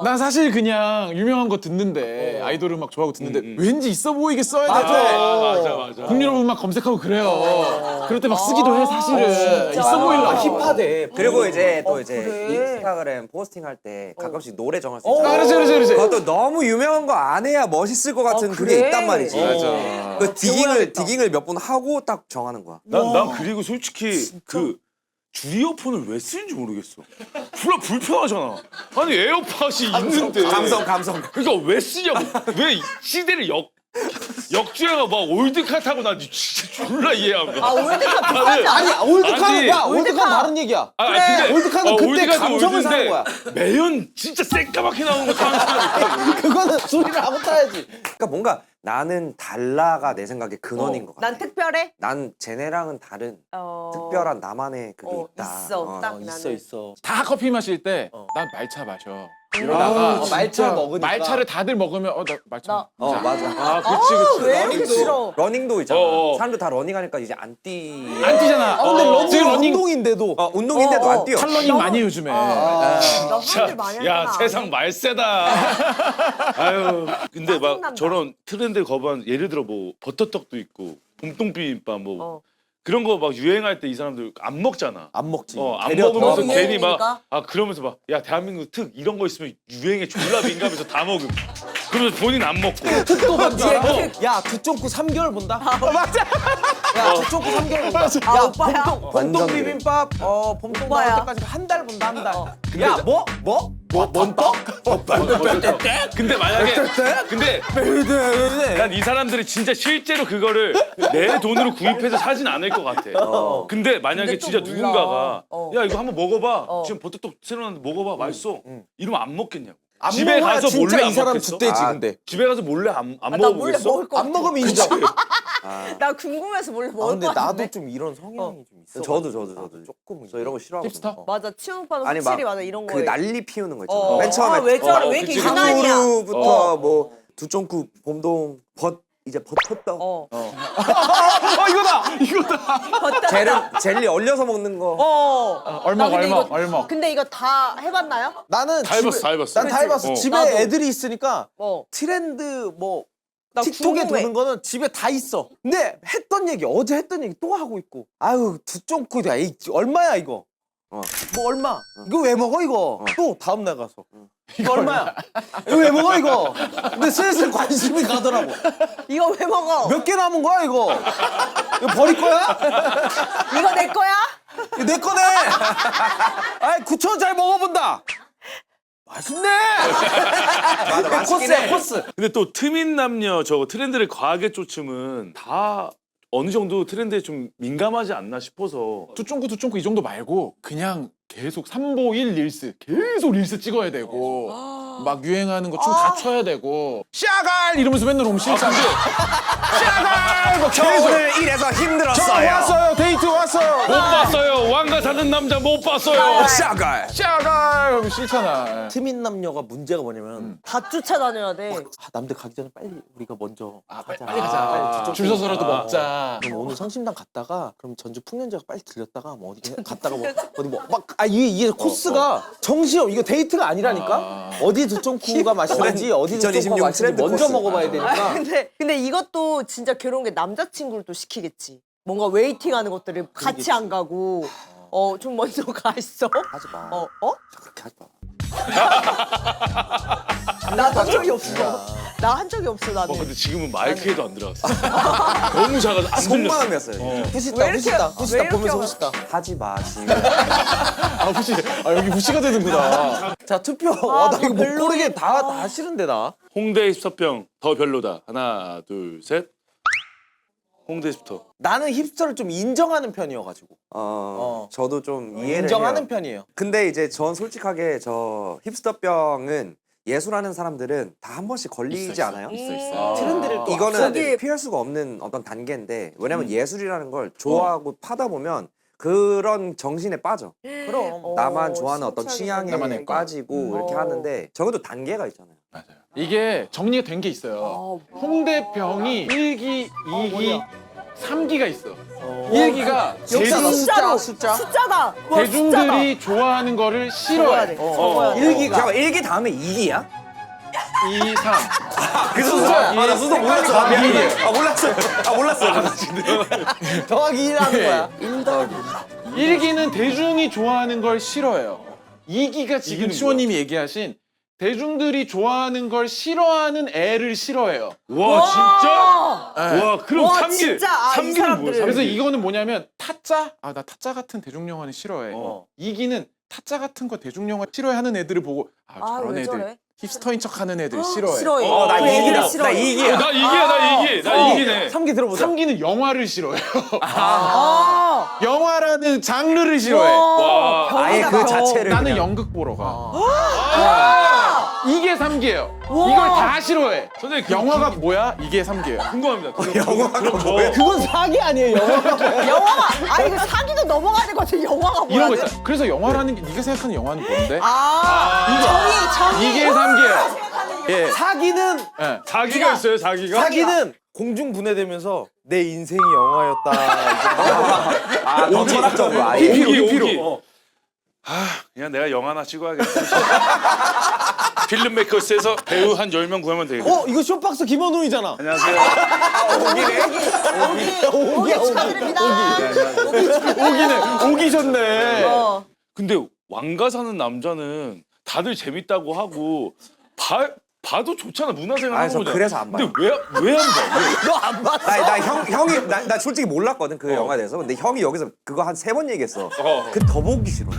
난 사실 그냥 유명한 거 듣는데 아이돌 음악 좋아하고 듣는데 왠지 있어 보이게 써야 돼. 맞아. 북유럽 음악 검색하고 그래요. 그럴 때 막 쓰기도 해 사실은. 있어 보이려고. 힙하대. 그리고 이제 또 이제 그래? 인스타그램 포스팅 할 때 가끔씩 노래 정할 수 있잖아. 그렇지. 그것도 너무 유명한 거 안 해야 멋있을 것 같은 그게 그래? 있단 말이지. 맞아. 그 디깅을 몇 번 하고 딱 정하는 거야. 난 그리고 솔직히 그 줄 이어폰을 왜 쓰는지 모르겠어. 불편하잖아. 아니 에어팟이 있는데. 감성. 그러니까 왜 쓰냐고. 왜 시대를 역주행하고 막 올드카 타고 나 진짜 졸라 이해하고. 올드카 비싸지 아니 않아? 올드카는 야 올드카 올드카. 다른 얘기야. 근데 올드카는 그때 올드카도 감성을 사는 올드인데 거야. 매연 진짜 새까맣게 나오는 거 타는 사람 있거든. 그거는 소리를 하고 타야지. 그러니까 뭔가 나는 달라가 내 생각에 근원인 것 같아. 난 특별해? 난 쟤네랑은 다른 어... 특별한 나만의 그게 있다. 있어. 딱 나는. 있어. 다 커피 마실 때 난 말차 마셔. 이러다가 말차 먹으니까. 말차를 다들 먹으면 나 말차. 나- 맞아. 아 그치. 왜 이렇게 싫어? 러닝도 있잖아. 어. 사람들 다 러닝하니까 이제 안 뛰. 안 뛰잖아. 근데 지금 러닝 러닝 운동인데도. 운동인데도 안 뛰어. 칼러닝 많이 해, 요즘에. 나 사람들 많이 하잖아. 야 세상 말세다. 아유 근데 막 짜증난다. 저런 트렌드 거부한 예를 들어 뭐 버터떡도 있고 봄동 비빔밥 뭐 어. 그런 거 막 유행할 때 이 사람들 안 먹잖아. 안 먹지. 안 배려 먹으면서 더. 괜히 유행이니까? 막 그러면서 막 야 대한민국 특 이런 거 있으면 유행에 졸라 민감해서 다 먹음. 그러면서 본인 안 먹고. 특도 뭔지 알아? 야 두쫑구 3개월 본다. 맞아. 야 두쫑구 3개월 본다. 아, 야 오빠야? 봄동 완전 그래. 비빔밥 봄동 오빠야. 나올 때까지 한 달 본다 한 달. 야 뭐? 뭔 떡? 근데 만약에 근데 난 이 사람들이 진짜 실제로 그거를 내 돈으로 구입해서 사진 않을 것 같아. 근데 만약에 근데 또 진짜 몰라. 누군가가 어. 야 이거 한번 먹어봐. 어. 지금 버터떡 새로 나왔는데 먹어봐 맛있어. 이러면 안 먹겠냐고. 안 집에 먹어야 가서 진짜 몰래 이 안 사람 먹겠어? 줏대지 아, 근데. 집에 가서 몰래 안 나 몰래 먹어보겠어? 먹을 거 안 먹으면 인정. 나 궁금해서 몰래 아, 먹을 근데 거 같은데. 나도 좀 이런 성향이 좀 있어. 저도 조금 저 이런 거 싫어하거든. 힙스터? 맞아 치훈 오빠는 아니 확실히 막 맞아 이런 그 거에. 난리 피우는 거 있잖아. 어. 맨 처음에 왜 저래? 왜 그치, 이렇게 그치. 유난이야? 탕후루부터 뭐 두쫑구 봄동 이제 버터떡 이거다. 젤리 얼려서 먹는 거. 얼먹 나 근데 얼먹 이거- 얼먹. 근데 이거 다 해봤나요? 나는 다 해봤어, 다 해봤어. 난 다 해봤어. 그치? 집에 어. 나도. 애들이 있으니까 어. 뭐 나 틱톡에 궁금해. 도는 거는 집에 다 있어. 근데 어제 했던 얘기 또 하고 있고. 아유 두쫑구 야 얼마야 이거? 뭐 얼마? 이거 왜 먹어 이거? 또 다음 날 가서 이거 얼마야? 이거 왜 먹어 이거? 근데 슬슬 관심이 가더라고. 이거 왜 먹어? 몇 개 남은 거야 이거? 이거 버릴 거야? 이거 내 거야? 이거 내 거네. 아이 9,000원 먹어본다. 맛있네. 맞아, 코스야 코스. 근데 또 트민 남녀 저거 트렌드를 과하게 쫓으면 다 어느 정도 트렌드에 좀 민감하지 않나 싶어서. 두쫑구 이 정도 말고 그냥 계속 3보 1 릴스 계속 릴스 찍어야 되고 막 유행하는 거 춤 다 춰야 되고 샤갈 이러면서 맨날 오면 싫잖아. 샤갈 막 저 계속 오늘 일해서 저 힘들었어요. 왔어요 데이트 왔어요. 못 봤어요. 왕가 사는 남자 못 봤어요. 샤갈. 샤갈 하면 싫잖아. 트민 남녀가 문제가 뭐냐면 다 쫓아다녀야 돼. 남들 가기 전에 빨리 우리가 먼저 가자. 빨리 가자. 줄 서서라도 먹자. 그럼 오늘 성심당 갔다가 그럼 전주 풍년제가 빨리 들렸다가 뭐 어디 갔다가 뭐 어디 뭐막 이게 코스가 정신없 이거 데이트가 아니라니까 어디 두쫑쿠가 맛있는지 어디 2026 두쫑쿠가 맛있는지 트렌드 먼저 코스. 먹어봐야 되니까 근데 이것도 진짜 괴로운 게 남자친구를 또 시키겠지. 뭔가 웨이팅하는 것들을 같이 안 가고 좀 먼저 가 있어. 하지 마. 그렇게 하지 마. 나 한 적이 없어. 나 한 적이 없어 나는. 근데 지금은 마이크에도 안 들어갔어. 너무 작아서 안 들렸어. 속마음이었어요. 후시다 왜 이렇게- 후시다 왜 후시다 이렇게 보면서 와? 후시다. 하지 마 지금. 후시. 여기 후시가 되는구나. 자 투표. 아, 나 이거 못 별로네. 고르게 다 싫은데 나. 홍대 힙스터병 더 별로다. 하나 둘 셋. 홍대 힙스터. 나는 힙스터를 좀 인정하는 편이어가지고 저도 좀 이해를 인정하는 해요. 편이에요. 근데 이제 전 솔직하게 저 힙스터병은 예술하는 사람들은 다 한 번씩 걸리지 않아요? 있어. 트렌드를 또 이거는 거기- 피할 수가 없는 어떤 단계인데 왜냐면 예술이라는 걸 좋아하고 파다 보면 그런 정신에 빠져. 그럼. 나만 좋아하는 어떤 진짜 취향에 나만의 거. 빠지고 이렇게 하는데 적어도 단계가 있잖아요. 맞아요. 이게 정리가 된 게 있어요. 홍대병이 1기, 2기, 3기가 있어. 1기가 숫자로 숫자. 숫자다. 와, 대중들이 좋아하는 거를 적어야 돼. 싫어해. 적어야 돼. 1기가. 잠깐 1기 다음에 2기야? 2, 3. 그 순서야? 나 순서 몰랐어. 아, 미안해. 몰랐어. 더하기 1 하는 거야. 1기는 대중이 좋아하는 걸 싫어해요. 2기가 지금 이기는 시원님이 얘기하신 대중들이 좋아하는 걸 싫어하는 애를 싫어해요. 와 진짜? 네. 와 그럼 와, 3기 진짜. 아, 이 3기는 사람들은. 뭐야? 그래서 이거는 뭐냐면 타짜? 아 나 타짜 같은 대중 영화는 싫어해. 어. 2기는 타짜 같은 거 대중 영화 싫어하는 애들을 보고 아 저런 왜 애들 저래? 힙스터인 척하는 애들 싫어해. 싫어해. 나 그 애들이 2기다. 싫어해. 나 2기야. 나 2기야 나 2기 나 2기네. 3기 들어보자. 3기는 영화를 싫어해요. 아. 영화라는 장르를 싫어해. 와. 아예 병이다, 그 병. 자체를 나는 그냥. 연극 보러 가. 이게 3기예요. 이걸 다 싫어해. 선생님 영화가 뭐야? 이게 3기예요. 궁금합니다. 영화가 그럼 저 뭐야? 그건 사기 아니에요, 영화가. 영화가 이거 사기도 넘어가야 될 것 같아. 영화가 뭐야? 이런 거 있잖아. 그래서 영화라는 게 네가 생각하는 영화는 뭔데? 정의. 이게 3기예요. 예. 사기는 예. 4기가 있어요 4기가? 사기는 공중 분해되면서 내 인생이 영화였다. 아, 더 철학적으로 아예. 5기. 그냥 내가 영화 하나 찍어야겠다. 필름메이커스에서 배우 한 10명 구하면 되겠다. 이거 쇼박스 김원웅이잖아. 안녕하세요. 오기 축하드립니다. 오기셨네. 근데 왕가 사는 남자는 다들 재밌다고 하고 봐도 좋잖아. 문화생활 아, 하는 저 거잖아. 그래서 안 봐요. 근데 왜 안 봐? 너 안 봤어? 형이 나 솔직히 몰랐거든 그 영화에 대해서. 근데 형이 여기서 그거 한 3번 얘기했어. 어. 그 더 보기 싫어.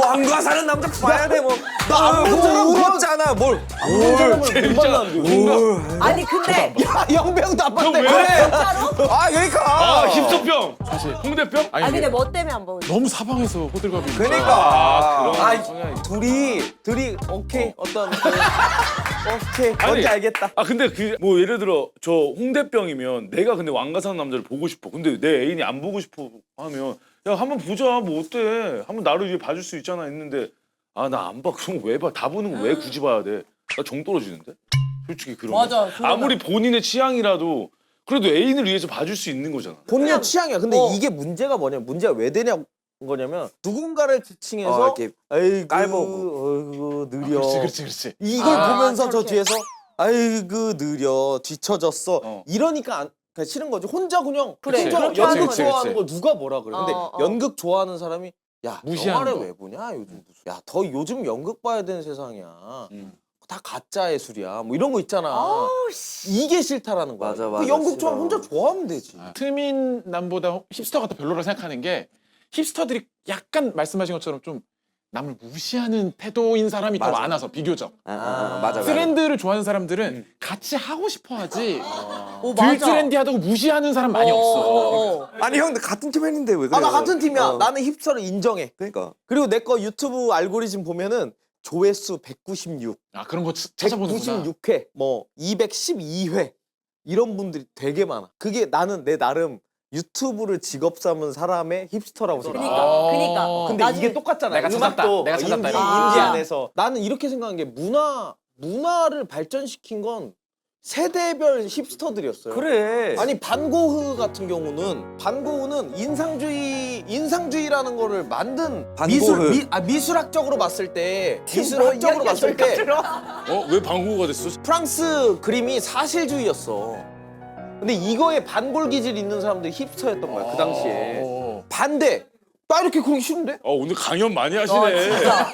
왕가 사는 남자 봐야 돼 뭐. 나안 본 사람 울었잖아 뭘. 못 만났는데. 아니 근데 야, 영배우도 안 봤대. 왜? 진짜로? 아 여기가. 힙스병. 홍대병? 아 근데 뭐 때문에 안 보여? 너무 사방에서 호들갑이. 그러니까. 그런 성향이. 둘이 오케이 어떤 오케이 아니, 뭔지 알겠다. 근데 그 뭐 예를 들어 저 홍대병이면 내가 근데 왕가 사는 남자를 보고 싶어. 근데 내 애인이 안 보고 싶어 하면 야 한번 보자 뭐 어때? 한번 나를 위해 봐줄 수 있잖아 했는데 아 나 안 봐. 그럼 왜 봐? 다 보는 거 왜 굳이 봐야 돼? 나 정 떨어지는데? 솔직히 그런 맞아, 거. 그거는. 아무리 본인의 취향이라도 그래도 애인을 위해서 봐줄 수 있는 거잖아. 본인의 취향이야. 근데 어. 이게 문제가 뭐냐면 문제가 왜 되냐 거냐면 누군가를 지칭해서 이렇게 아이고 깔보고. 어이구 느려. 그렇지. 이걸 아, 보면서 저 저렇게. 뒤에서 아이고 느려 뒤처졌어. 어. 이러니까 그냥 싫은 거지. 혼자 그냥 그래, 혼자 그렇게 연극 하는 거지. 좋아하는 걸 누가 뭐라 그래. 근데 어. 연극 좋아하는 사람이 야 무시하는 영화를 거. 왜 보냐 요즘 무슨 야더 요즘 연극 봐야 되는 세상이야. 음. 다 가짜 예술이야. 뭐 이런 거 있잖아. 아우 씨. 이게 싫다라는 거야. 맞아, 그 맞아, 연극 좋아 싫어. 혼자 좋아하면 되지. 트민 남보다 힙스터가 더 별로라 생각하는 게 힙스터들이 약간 말씀하신 것처럼 좀 남을 무시하는 태도인 사람이 더 맞아. 많아서 비교적. 맞아. 트렌드를 좋아하는 사람들은 같이 하고 싶어 하지. 오 덜 맞아. 트렌디하다고 무시하는 사람 많이 없어. 아니 형 같은 팀 했는데 왜 그래? 나 같은 팀이야. 나는 힙스터를 인정해. 그러니까. 그리고 내 거 유튜브 알고리즘 보면은 조회수 196, 아 그런 거 찾아보는구나. 196회, 뭐 212회 이런 분들이 되게 많아. 그게 나는 내 나름 유튜브를 직업 삼은 사람의 힙스터라고 생각해. 그니까. 근데 나중에- 이게 똑같잖아. 내가 찾았다. 음악도 내가 찾았다, 인디, 이거. 인디 아. 안에서 나는 이렇게 생각한 게 문화를 발전시킨 건 세대별 힙스터들이었어요. 그래. 아니 반고흐 같은 경우는 인상주의라는 거를 만든 반고흐. 미술학적으로 봤을 때 뭐 미술학적으로 봤을 때 왜 방구가 됐어? 프랑스 그림이 사실주의였어. 근데 이거에 반골 기질 있는 사람들이 힙스터였던 거야 그 당시에. 어. 반대. 나 이렇게 그러기 싫은데? 오늘 강연 많이 하시네. 진짜.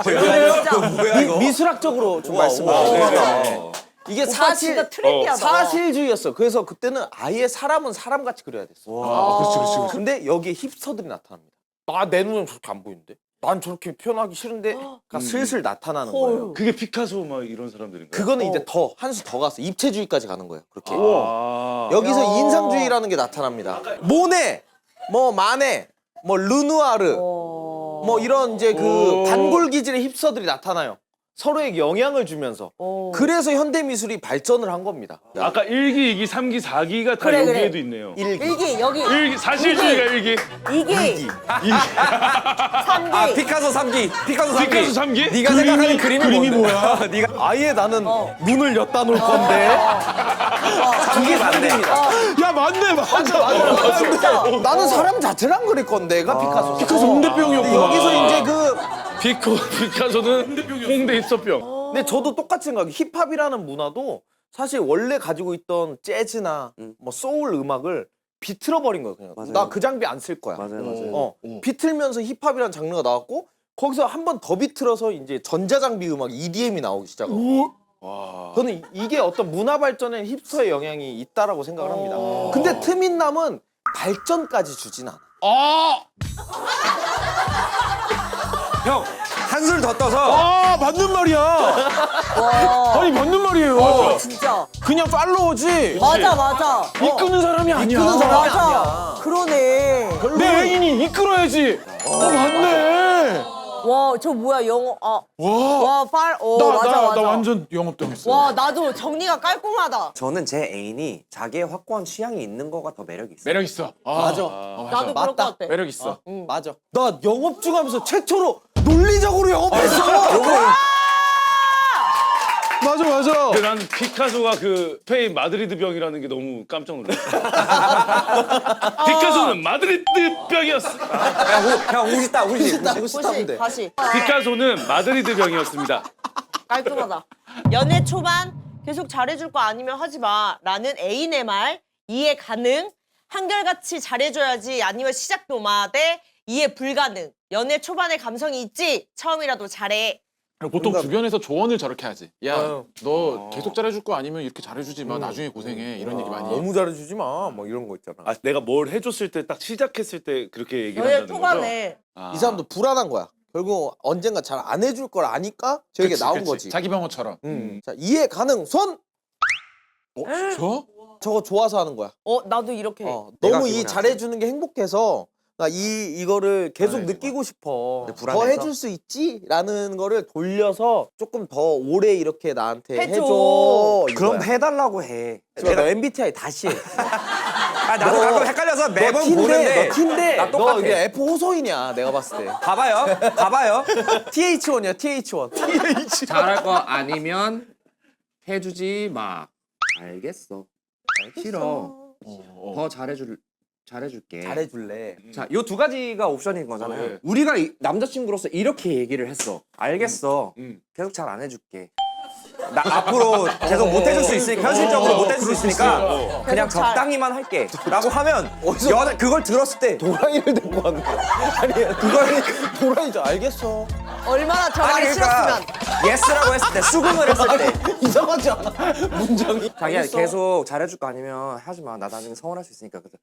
뭐야 이거? 미술학적으로 좀 우와, 말씀을 우와. 드리면 이게 오빠 사실 진짜 트렌디하다. 사실주의였어. 그래서 그때는 아예 사람은 사람같이 그려야 됐어. 그렇지. 근데 여기에 힙스터들이 나타납니다. 나 내 눈엔 저렇게 안 보이는데? 난 저렇게 표현하기 싫은데? 가 슬슬 나타나는 거예요. 그게 피카소 막 이런 사람들인가? 그거는 이제 더 한 수 더 갔어. 입체주의까지 가는 거예요. 그렇게. 아. 여기서 야. 인상주의라는 게 나타납니다. 모네, 뭐 마네, 뭐 르누아르, 뭐 이런 이제 그 오. 단골 기질의 힙스터들이 나타나요. 서로에게 영향을 주면서 오. 그래서 현대 미술이 발전을 한 겁니다. 아까 1기, 2기, 3기, 4기가 다 그래, 여기에도 그래. 있네요. 일기 여기 1기, 사실주의가 1기. 2기 3기 아 피카소 3기. 피카소 3기. 피카소 3기? 네가 생각하는 그림이 뭐야? 네가 아예 나는 눈을 엿다 놓을 건데 그게 맞네. 야 맞네 맞아. 진짜 나는 사람 자체를 안 그릴 건데가 피카소. 피카소 홍대병이었구나. 여기서 이제 그 피카소는 홍대 힙서병. 근데 저도 똑같이 생각해요. 힙합이라는 문화도 사실 원래 가지고 있던 재즈나 뭐 소울 음악을 비틀어 버린 거예요. 그냥 맞아요. 나 그 장비 안 쓸 거야. 맞아요. 비틀면서 힙합이라는 장르가 나왔고 거기서 한 번 더 비틀어서 이제 전자장비 음악 EDM이 나오기 시작하고. 저는 이게 어떤 문화 발전에 힙스터의 영향이 있다라고 생각을 합니다. 근데 트민남은 발전까지 주진 않아. 형 한술 더 떠서 아 맞는 말이야. 와 아니 맞는 말이에요. 진짜 그냥 팔로워지. 맞아 이끄는 사람이 아니야. 이끄는 사람이 맞아 아니야. 그러네 내 애인이 이끌어야지. 맞네. 와 저 뭐야 영어 와. 아와빨 나 완전 영업당했어. 와 나도 정리가 깔끔하다 저는 제 애인이 자기의 확고한 취향이 있는 거가 더 매력이 있어요. 매력 있어. 맞아. 나도 그럴 것 맞다. 같아 매력 있어. 맞아. 나 영업 중 하면서 최초로 논리적으로 영업했어. 맞아. 근데 난 피카소가 그 스페인 마드리드 병이라는 게 너무 깜짝 놀랐어. 피카소는 마드리드 병이었어. 형 우시다 우시. 다시 다시 피카소는 마드리드 병이었습니다. 깔끔하다 연애 초반 계속 잘해줄 거 아니면 하지 마 라는 애인의 말 이해 가능 한결같이 잘해줘야지 아니면 시작도 마대 이해 불가능 연애 초반에 감성이 있지 처음이라도 잘해 보통 주변에서 조언을 저렇게 하지. 야, 아유. 너 계속 잘해줄 거 아니면 이렇게 잘해주지 마. 나중에 고생해. 이런 얘기 많이 해. 너무 잘해주지 마. 뭐 이런 거 있잖아. 아, 내가 뭘 해줬을 때 딱 시작했을 때 그렇게 얘기를 연애 한다는 거죠? 초반에 아. 이 사람도 불안한 거야. 결국 언젠가 잘 안 해줄 걸 아니까 저에게 그치, 나온 그치. 거지. 자기 방어처럼. 자, 이해 가능. 손. 진짜? 저거 좋아서 하는 거야. 나도 이렇게 내가 너무 이 기분이 잘해주는 게 행복해서 나 이거를 계속 느끼고 싶어. 근데 더 불안해서? 해줄 수 있지라는 거를 돌려서 조금 더 오래 이렇게 나한테 해줘. 해줘. 그럼 이거야. 해달라고 해. 내가 MBTI 다시 해. 아, 나도 가끔 헷갈려서 매번 너 보는데 T인데 나 똑같아. 너 이게 F 호소이냐 내가 봤을 때. 봐봐요. TH1이야 TH1. 잘할 거 아니면 해주지 마. 알겠어. 싫어. 더 잘해줄게. 잘해줄래. 자, 요 두 가지가 옵션인 거잖아요. 네. 우리가 남자친구로서 이렇게 얘기를 했어. 알겠어. 계속 잘 안 해줄게. 나 앞으로 계속 못 해줄 수 있으니까 현실적으로 못 해줄 수 있으니까 그냥 계속 잘. 적당히만 할게. 라고 하면 여자 그걸 들었을 때 도라이를 데리고 왔네. 아니 그거는 도라이죠. 알겠어. 얼마나 저 말이 아니 싫었으면 예스라고 했을 때 수긍을 했을 때 이상하지 않아? 문장이. 자기야 알겠어. 계속 잘해줄 거 아니면 하지 마. 나 나중에 서운할 수 있으니까. 그래서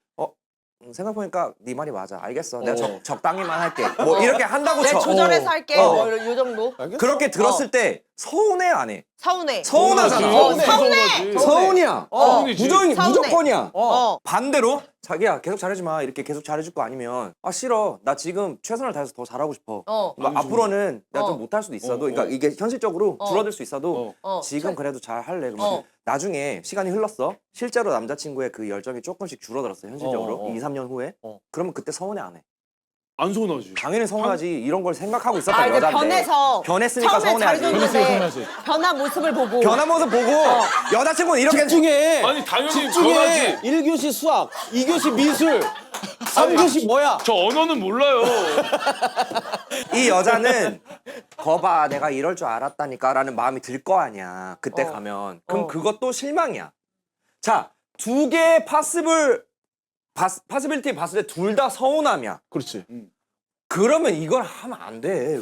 생각해보니까 네 말이 맞아. 알겠어. 내가 적당히만 할게. 뭐 이렇게 한다고 내 쳐. 조절해서 할게 어. 뭐 요 정도 그렇게 들었을 때 서운해 안 해? 서운해 서운하잖아. 서운해. 서운이야. 서운이지. 서운해. 무조건이야. 어. 반대로 자기야 계속 잘해지 마. 이렇게 계속 잘해줄 거 아니면 아 싫어. 나 지금 최선을 다해서 더 잘하고 싶어. 막 앞으로는 내가 좀 못할 수도 있어도 그러니까 이게 현실적으로 줄어들 수 있어도 지금 그래도 잘 할래. 그러면 나중에 시간이 흘렀어. 실제로 남자친구의 그 열정이 조금씩 줄어들었어. 현실적으로 2, 3년 후에. 그러면 그때 서운해 안 해? 안 서운하지. 당연히 서운하지. 이런 걸 생각하고 있었던 아 이제 여자인데 변해서 변했으니까 처음에 서운해하지. 잘해줬는데 변한 모습을 보고 변한 모습 보고 여자친구는 이렇게 집중해. 아니 당연히 집중해. 변하지. 1교시 수학, 2교시 미술, 3교시 뭐야? 저 언어는 몰라요. 이 여자는 거봐 내가 이럴 줄 알았다니까 라는 마음이 들 거 아니야 그때 가면 그럼 그것도 실망이야. 자, 두 개의 파스빌리티 봤을 때 둘 다 서운함이야. 그렇지. 그러면 이걸 하면 안 돼.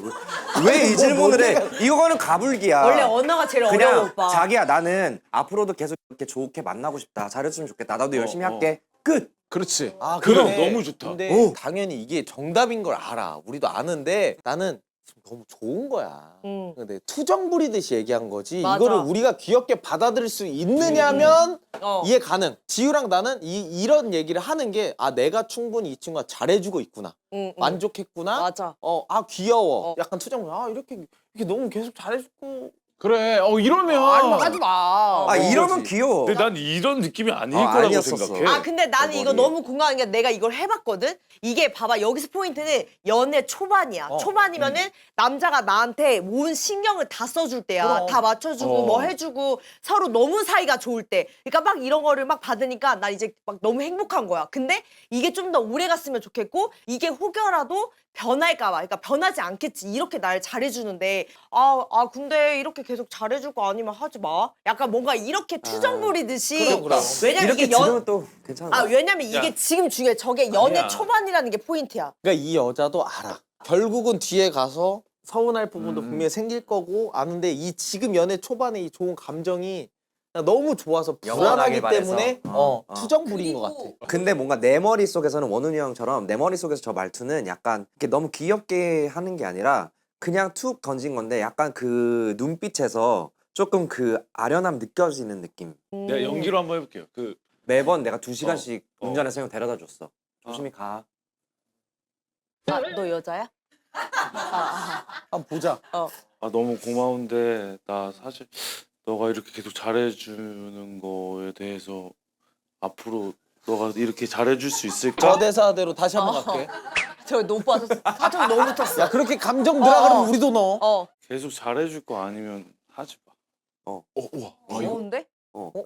왜 이 질문을 해? 이거는 가불기야. 원래 언어가 제일 어려워 그냥 오빠 자기야 나는 앞으로도 계속 이렇게 좋게 만나고 싶다. 잘해주면 좋겠다. 나도 열심히 할게. 끝. 그렇지. 아, 그럼 근데- 너무 좋다. 근데 당연히 이게 정답인 걸 알아. 우리도 아는데 나는 지금 너무 좋은 거야. 근데 투정 부리듯이 얘기한 거지. 맞아. 이거를 우리가 귀엽게 받아들일 수 있느냐면 이해 가능. 지우랑 나는 이런 얘기를 하는 게 아 내가 충분히 이 친구가 잘해주고 있구나. 만족했구나. 맞아. 아 귀여워. 약간 투정물. 아 이렇게 너무 계속 잘해주고. 그래. 이러면 하지 마. 아 이러면 귀여워. 근데 난 이런 느낌이 아닐 거라고 아니었었어. 생각해. 아 근데 나는 이거 머리에. 너무 공감하는 게 내가 이걸 해봤거든. 이게 봐봐 여기서 포인트는 연애 초반이야. 초반이면은 남자가 나한테 온 신경을 다 써줄 때야. 그럼. 다 맞춰주고 뭐 해주고 서로 너무 사이가 좋을 때. 그러니까 막 이런 거를 막 받으니까 난 이제 막 너무 행복한 거야. 근데 이게 좀 더 오래 갔으면 좋겠고 이게 혹여라도 변할까 봐. 그러니까 변하지 않겠지. 이렇게 날 잘해주는데 근데 이렇게 계속 잘해줄 거 아니면 하지 마. 약간 뭔가 이렇게 투정 부리듯이. 그럼. 왜냐면 이렇게 이게 들으면 또 괜찮아. 왜냐면 이게 지금 중요해. 저게 연애 아니야. 초반이라는 게 포인트야. 그러니까 이 여자도 알아. 결국은 뒤에 가서 서운할 부분도 분명히 생길 거고 아는데 이 지금 연애 초반에 이 좋은 감정이 그냥 너무 좋아서 불안하기 영원하길 때문에 투정 부린 것 같아. 근데 뭔가 내 머릿속에서는 원훈이 형처럼 내 머릿속에서 저 말투는 약간 이렇게 너무 귀엽게 하는 게 아니라 그냥 툭 던진 건데 약간 그 눈빛에서 조금 그 아련함 느껴지는 느낌. 내가 연기로 한번 해볼게요. 매번 내가 2시간씩 어. 운전해서 형 데려다 줬어. 조심히 가. 너 여자야? 한번 보자. 너무 고마운데 나 사실 너가 이렇게 계속 잘해주는 거에 대해서 앞으로 너가 이렇게 잘해줄 수 있을까? 저 대사대로 다시 한번 갈게. 저 오빠 사정 너무 붙었어. 야 그렇게 감정 들어가 그러면 우리도 넣어. 계속 잘해줄 거 아니면 하지 마. 귀여운데?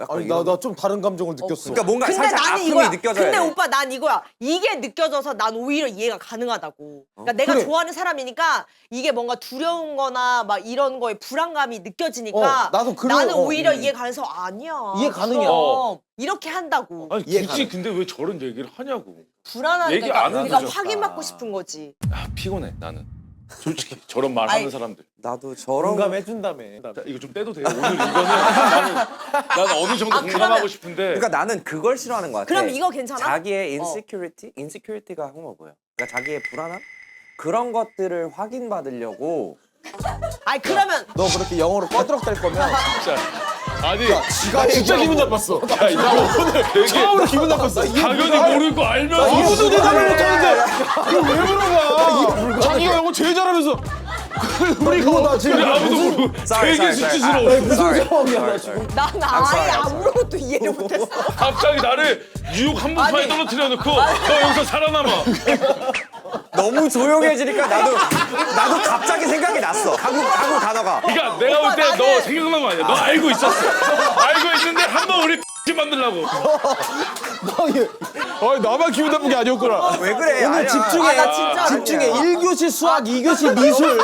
약간 아니 이런- 나 좀 다른 감정을 느꼈어. 그러니까 뭔가 근데 살짝 나는 아픔이 이거야. 느껴져야 근데 돼. 오빠 난 이거야. 이게 느껴져서 난 오히려 이해가 가능하다고. 그러니까 내가 그래. 좋아하는 사람이니까 이게 뭔가 두려운 거나 막 이런 거에 불안감이 느껴지니까 나도 나는 오히려 이해 가능해서 아니야. 이해 가능이야. 그럼 이렇게 한다고. 아니 이해 굳이 가능. 근데 왜 저런 얘기를 하냐고. 불안하니까 얘기 안 그러니까 해도 확인받고 싶은 거지. 피곤해 나는. 솔직히 저런 말 하는 아이. 사람들. 나도 저런 공감해준다며. 자, 이거 좀 떼도 돼요? 오늘 이거는 나는 어느 정도 공감하고 싶은데. 그러니까 나는 그걸 싫어하는 것 같아. 그럼 이거 괜찮아? 자기의 인시큐리티가 흉어 보여. 그러니까 자기의 불안함 그런 것들을 확인받으려고. 아니 그러면 너 그렇게 영어로 꺼드럭댈 거면 진짜. 아니 지가 진짜 기분 나빴어. 야 이거 오늘 되게 처음으로 기분 나빴어. 당연히 모를 거 알면서 이분도 대답을 못하는데 그걸 왜 물어봐? 자기가 영어 제일 잘하면서 우리가 우리 아무도 모르고 되게 수치스러워. 무슨 상황이야, 나 지금. 난 아예 아무것도 이해를 못했어. 갑자기 나를 뉴욕 한복판에 아니. 떨어뜨려 놓고 너 여기서 살아남아. 너무 조용해지니까 나도 갑자기 생각이 났어. 한국 단어가. 그러니까 내가 볼 때 너 나는- 생각난 거 아니야. 너 알고 있었어. 알고 있는데 한 번 우리 만들라고. 나만 기분 나쁜 게 아니었구나. 왜 그래? 오늘 아니야. 집중해. 나 진짜 집중해. 아니야. 1교시 수학, 2교시 미술,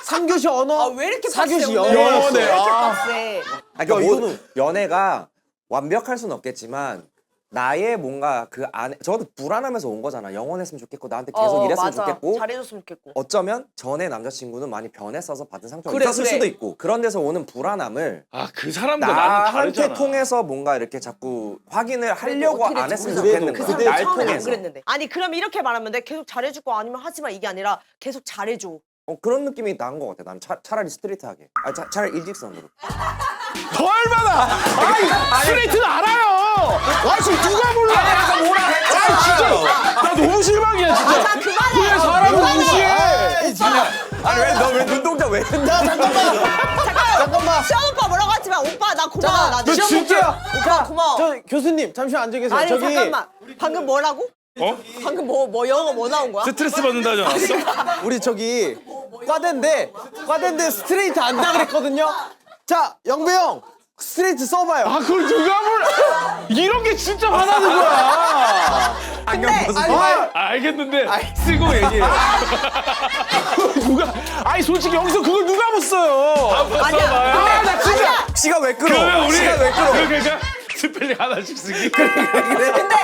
3교시 언어, 왜 이렇게 4교시 빡세, 영어. 오늘? 영어네. 왜 이렇게 빡세? 그러니까 야, 뭐, 연애가 완벽할 수는 없겠지만 나의 뭔가 그 안에 저도 불안하면서 온 거잖아. 영원했으면 좋겠고 나한테 계속 이랬으면 맞아. 좋겠고 잘해줬으면 좋겠고. 어쩌면 전에 남자친구는 많이 변했어서 받은 상처가 그래, 있었을 그래. 수도 있고 그런 데서 오는 불안함을 그 사람과 나는 나한테 다르잖아. 통해서 뭔가 이렇게 자꾸 확인을 하려고 어떻게 안 될지 했으면 몰라. 좋겠는 그 거야. 사람 날 처음에는 안 통해서. 그랬는데. 아니 그럼 이렇게 말하면 돼. 계속 잘해줄 거 아니면 하지 마 이게 아니라 계속 잘해줘. 그런 느낌이 나은 것 같아. 나는 차라리 스트레이트하게. 차라리 일직선으로. 더 얼마나? 아이 스트레이트는 알아요. 와씨 누가 몰라? 진짜 나 너무 실망이야 진짜. 나 그만해. 왜 사람을 무시해? 아니 왜 눈동자 왜 흔들어? 잠깐만. 시원 오빠 뭐라고 하지 마. 오빠 나 고마워. 나 저 시험 볼게요. 오빠 고마워. 저 교수님 잠시만 앉아 계세요. 아니 저기 잠깐만. 방금 뭐라고? 방금 뭐 영어 뭐 나온 거야? 스트레스 받는다 하지 않았어? 우리 저기 과대인데 스트레이트 안다 그랬거든요. 자 영배 형 스트레이트 써봐요. 그걸 누가 몰라? 이런 게 진짜 화나는 거야. 안경 벗어. 알겠는데 쓰고 얘기해. 누가? 아니 솔직히 여기서 그걸 누가 못 써요? 아니야. 나 진짜. 시가 왜 끌어? 그러면 우리 시가 왜 끌어? 그러니까 스펠링 하나씩 쓰기. 근데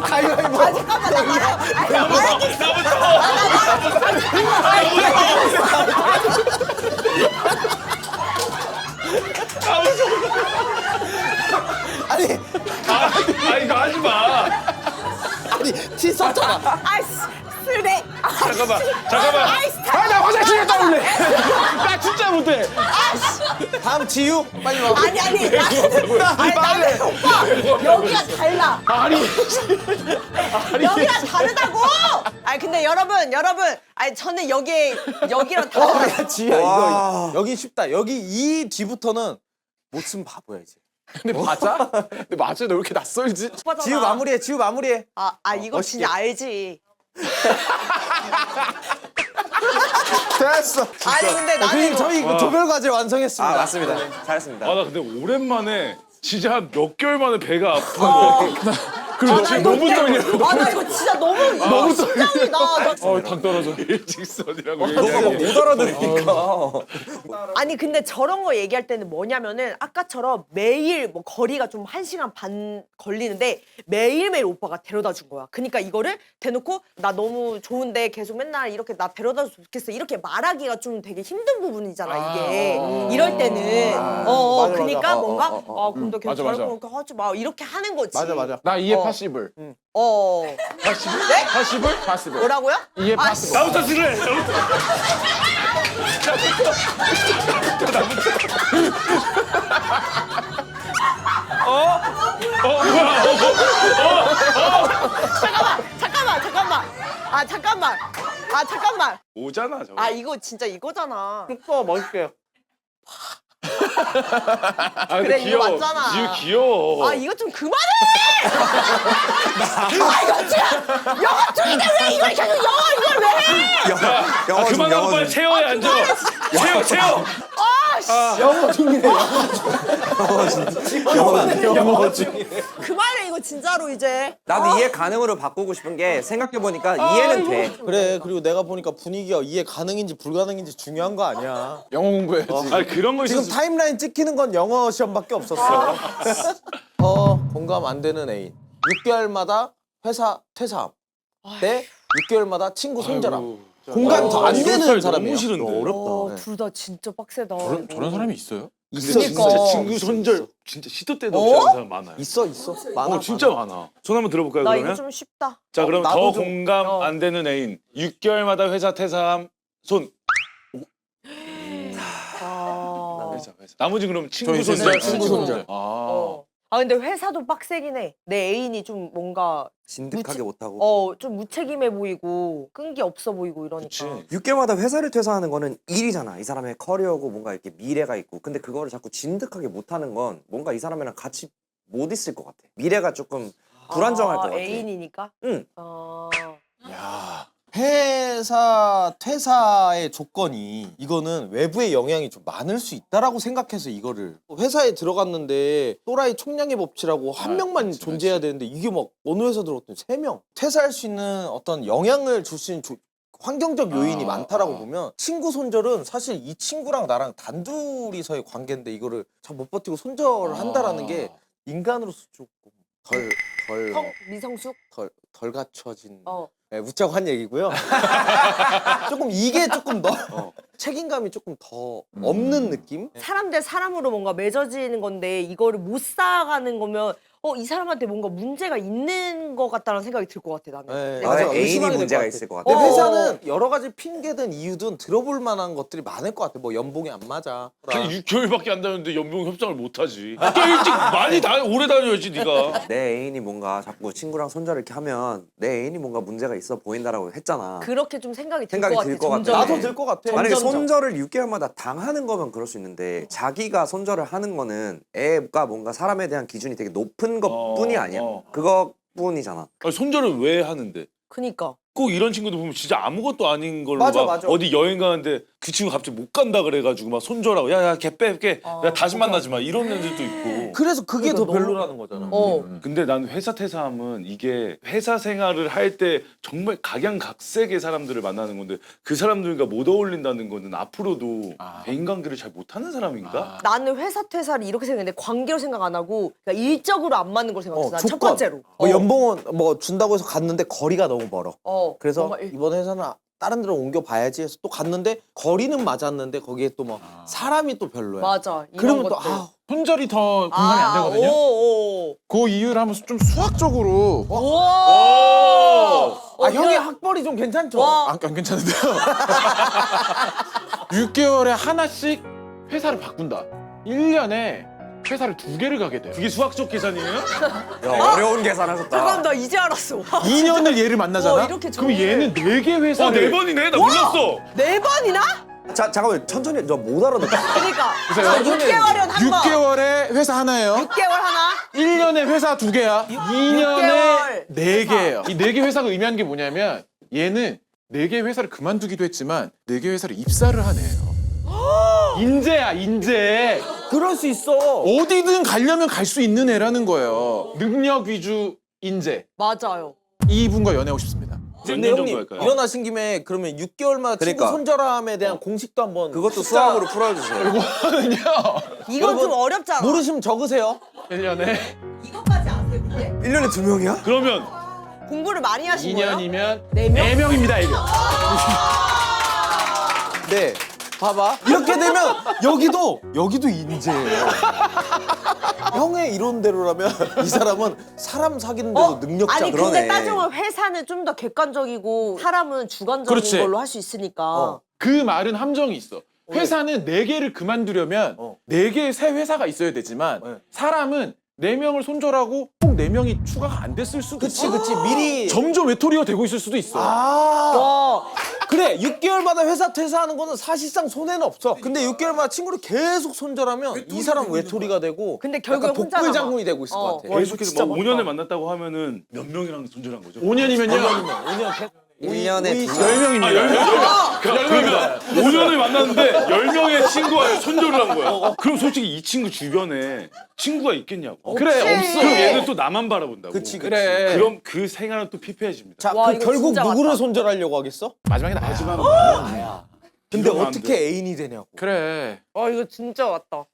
가위바위보. 아 잠깐만 나 아니 이거 하지 마. 티 썼잖아. 아이씨 쓰레. 잠깐만. 나 화장실 갔다 올래. 나 진짜 못해. 다음 지유 빨리 와. 아니 나는 오빠 여기가 달라. 아니. 여기랑 다르다고. 아니 근데 여러분 아니 저는 여기랑 다르다. 야 지야 이거 여기 쉽다. 여기 이 뒤부터는 못 쓰면 바보야 이제. 근데 맞아? 근데 맞아? 너 왜 이렇게 낯설지? 지유 마무리해. 이거 진짜 알지. 됐어. 아니 근데 나는 선생님 이거 저희 이거 조별 과제 완성했습니다. 맞습니다. 잘했습니다. 아 나 근데 오랜만에 진짜 한 몇 개월 만에 배가 아프고 그리고 지금 너무 떨려. 나 이거 진짜 너무 심장이다. 당 떨어져. 일직선이라고 너가 막 못 알아들으니까. 아니 근데 저런 거 얘기할 때는 뭐냐면은 아까처럼 매일 뭐 거리가 좀 1시간 반 걸리는데 매일매일 오빠가 데려다 준 거야. 그러니까 이거를 대놓고 나 너무 좋은데 계속 맨날 이렇게 나 데려다 줬으면 좋겠어 이렇게 말하기가 좀 되게 힘든 부분이잖아 이게. 이럴 때는 맞아, 그러니까 맞아. 뭔가 그럼 너 계속 맞아, 맞아. 저렇게 하지 마 이렇게 하는 거지. 맞아. 나 이해 파시블. 파시블? 네? 파시블? 파시블. 뭐라고요? 이해 파시블. 나부터 쓸래. 잠깐만. 오잖아 저거. 이거 진짜 이거잖아. 또 멋있게요. 아, 근데 그래, 이거 귀여워. 맞잖아. 지우 귀여워. 이거 좀 그만해! 이거 진짜 영어 중인데 왜 이걸 계속 이걸 왜 해? 영어 좀 그만하고 빨리 체어에 앉아. 체어. 영어 중이네. 영어 중. 그만해 이거 진짜로 이제. 나도 이해 가능으로 바꾸고 싶은 게 생각해 보니까 이해는 돼. 그래 그리고 내가 보니까 분위기가 이해 가능인지 불가능인지 중요한 거 아니야. 영어 공부해야지. 아니 그런 거 지금 있었어. 타임라인 찍히는 건 영어 시험밖에 없었어. 공감 안 되는 애인. 6개월마다 회사 퇴사함. 네 6개월마다 친구 손절함. 공감이 더 안 되는 사람이에요. 너무 싫은데. 어렵다. 둘 다 진짜 빡세다. 저런 사람이 있어요? 있어 그러니까. 진짜 친구 손절 진짜 시도 때도 없이 하는 사람 많아요. 있어 많아. 진짜 많아. 손 한번 들어볼까요 나 그러면? 이거 좀 쉽다. 자 그럼 나도 더 좀- 공감 안 되는 애인 6개월마다 회사 퇴사함 손. 회사. 나머지 그럼 친구 저희 손절. 친구 손절. 근데 회사도 빡세긴 해. 내 애인이 좀 뭔가 진득하게 못하고. 좀 무책임해 보이고 끈기 없어 보이고 이러니까. 그치. 6개월마다 회사를 퇴사하는 거는 일이잖아. 이 사람의 커리어고 뭔가 이렇게 미래가 있고. 근데 그거를 자꾸 진득하게 못하는 건 뭔가 이 사람이랑 같이 못 있을 것 같아. 미래가 조금 불안정할 것 같아. 애인이니까? 응. 야. 회사 퇴사의 조건이 이거는 외부의 영향이 좀 많을 수 있다라고 생각해서 이거를 회사에 들어갔는데 또라이 총량의 법칙이라고 한 명만 그치, 존재해야 되는데 이게 막 어느 회사 들어갔더니 3명 퇴사할 수 있는 어떤 영향을 줄 수 있는 환경적 요인이 많다라고 보면 친구 손절은 사실 이 친구랑 나랑 단둘이서의 관계인데 이거를 참 못 버티고 손절을 한다라는 게 인간으로서 조금 미성숙? 덜 갖춰진 어. 네, 웃자고 한 얘기고요. 조금 이게 조금 더 책임감이 조금 더 없는 느낌? 사람 대 사람으로 뭔가 맺어지는 건데 이거를 못 쌓아가는 거면 이 사람한테 뭔가 문제가 있는 것 같다는 생각이 들 것 같아 나는. 네, 내가 맞아. 나의 애인이 의심하게 될것 문제가 같아. 있을 것 근데 같아. 회사는 여러 가지 핑계든 이유든 들어볼 만한 것들이 많을 것 같아. 뭐 연봉이 안 맞아. 아니 6개월밖에 안 다녔는데 연봉 협상을 못 하지. 또 일찍 많이 오래 다녀야지 네가. 내 애인이 뭔가 자꾸 친구랑 손절 이렇게 하면 내 애인이 뭔가 문제가 있어 보인다라고 했잖아. 그렇게 좀 생각이 들 생각이 것 들 같아. 것 같아. 점점. 나도 들 것 같아. 만약에 점점점. 손절을 6개월마다 당하는 거면 그럴 수 있는데 자기가 손절을 하는 거는 애가 뭔가 사람에 대한 기준이 되게 높은 것뿐이 아니야. 그것뿐이잖아. 아니, 손절을 왜 하는데? 그니까. 꼭 이런 친구들 보면 진짜 아무것도 아닌 걸로 맞아, 막 맞아. 어디 여행 가는데 그 친구 갑자기 못 간다 그래가지고 막 손절하고 야야 걔 빼. 야 다시 만나지 마 이런 애들도 있고. 그래서 그게 그러니까 더 너무- 별로라는 거잖아. 근데 난 회사 퇴사함은 이게 회사 생활을 할 때 정말 각양각색의 사람들을 만나는 건데 그 사람들과 못 어울린다는 거는 앞으로도 대인관계를 잘 못하는 사람인가? 나는 회사 퇴사를 이렇게 생각했는데 관계로 생각 안 하고 그러니까 일적으로 안 맞는 걸 생각했어. 난 첫 조건. 번째로. 뭐 연봉은 뭐 준다고 해서 갔는데 거리가 너무 멀어. 그래서 뭔가 이번 회사는 다른 데로 옮겨봐야지 해서 또 갔는데 거리는 맞았는데 거기에 또 뭐 사람이 또 별로야. 맞아. 이런 그러면 또 것들. 손절이 더 공감이 안 되거든요. 오. 그 이유를 한번 좀 수학적으로 오. 아 형이 학벌이 좀 괜찮죠? 와. 안 괜찮은데요? 6개월에 하나씩 회사를 바꾼다. 1년에 회사를 2개를 가게 돼요. 그게 수학적 계산이에요? 야, 어려운 계산하셨다. 잠깐 나 이제 알았어. 2년을 얘를 만나잖아? 와, 이렇게 그럼 좋은 얘는 4개 회사를 4번이네? 나 몰랐어. 4번이나? 자, 잠깐만 천천히 저 못 알아듣겠어. 그러니까. 그래서 6개월은 한 번. 6개월에 회사 하나예요. 6개월 하나? 1년에 회사 2개야. 2년에 6개월 4개예요. 이 4개 회사가 의미하는 게 뭐냐면 얘는 4개 회사를 그만두기도 했지만 4개 회사를 입사를 하네요. 인재야, 인재. 그럴 수 있어. 어디든 가려면 갈 수 있는 애라는 거예요. 능력 위주 인재. 맞아요. 이분과 연애하고 싶습니다. 몇 근데 년 정도 형님 할까요? 일어나신 김에 그러면 6개월마다 그러니까. 친구 손절함에 대한 공식도 한번 그것도 수학으로 풀어주세요. 이거는요. 이건 좀 어렵잖아. 모르시면 적으세요. 1년에 이것까지 아세요, 근데? 1년에 2명이야? 그러면 공부를 많이 하신 거예요? 2년이면 네 명? 4명입니다, 4명. 네. 봐봐. 이렇게 되면 여기도 인재예요. 형의 이론대로라면 이 사람은 사람 사귀는데도 능력자. 아니 그러네. 근데 따지면 회사는 좀 더 객관적이고 사람은 주관적인 그렇지. 걸로 할 수 있으니까. 그 말은 함정이 있어. 회사는 4개를 그만두려면 4개의 새 회사가 있어야 되지만 네. 사람은 4명을 손절하고 꼭 4명이 추가가 안 됐을 수도 있어. 그치 미리. 점점 외톨이가 되고 있을 수도 있어. 와. 그래 6개월마다 회사 퇴사하는 거는 사실상 손해는 없어. 근데 6개월마다 친구를 계속 손절하면 이 사람 외톨이가 되고 근데 결국에 약간 혼자 남아. 복불장군이 되고 있을 것 같아. 계속해서 막 5년을 만났다고 하면은 몇 명이랑 손절한 거죠? 5년이면요. 1년에 2명. 10명입니다. 그러면 5년을 만났는데 10명의 친구와 손절을 한 거야. 그럼 솔직히 이 친구 주변에 친구가 있겠냐고. 그래, 없어. 그럼 얘는 또 나만 바라본다고. 그치. 그래. 그럼 그 생활은 또 피폐해집니다. 자, 와, 그 이거 결국 진짜 누구를 맞다. 손절하려고 하겠어? 마지막에 나야. 하지만 근데 이러면 안 어떻게 애인이 되냐고. 그래. 이거 진짜 왔다.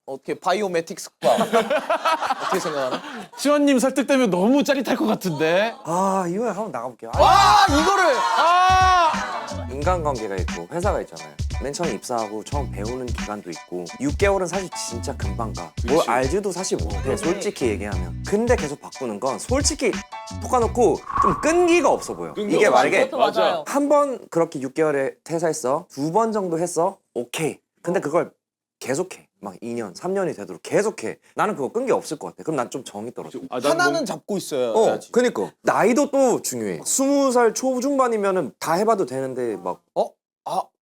어떻게 바이오메틱 스파 어떻게 생각하나? 시원님 설득되면 너무 짜릿할 것 같은데. 아, 이번에 한번 나가볼게요. 아 이거를 인간관계가 있고 회사가 있잖아요. 맨 처음 입사하고 처음 배우는 기간도 있고 6개월은 사실 진짜 금방 가. 뭘 알지도 사실 못해 솔직히 얘기하면. 근데 계속 바꾸는 건 솔직히 톡까놓고 좀 끈기가 없어 보여. 이게 만약에 그것도 맞아요. 한 번 그렇게 6개월에 퇴사했어. 2번 정도 했어. 오케이. 근데 그걸 계속해. 막 2년, 3년이 되도록 계속해. 나는 그거 끈기 없을 것 같아. 그럼 난 좀 정이 떨어져. 아, 난 하나는 잡고 있어야 지 그니까. 나이도 또 중요해. 20살 초중반이면은 다 해봐도 되는데 막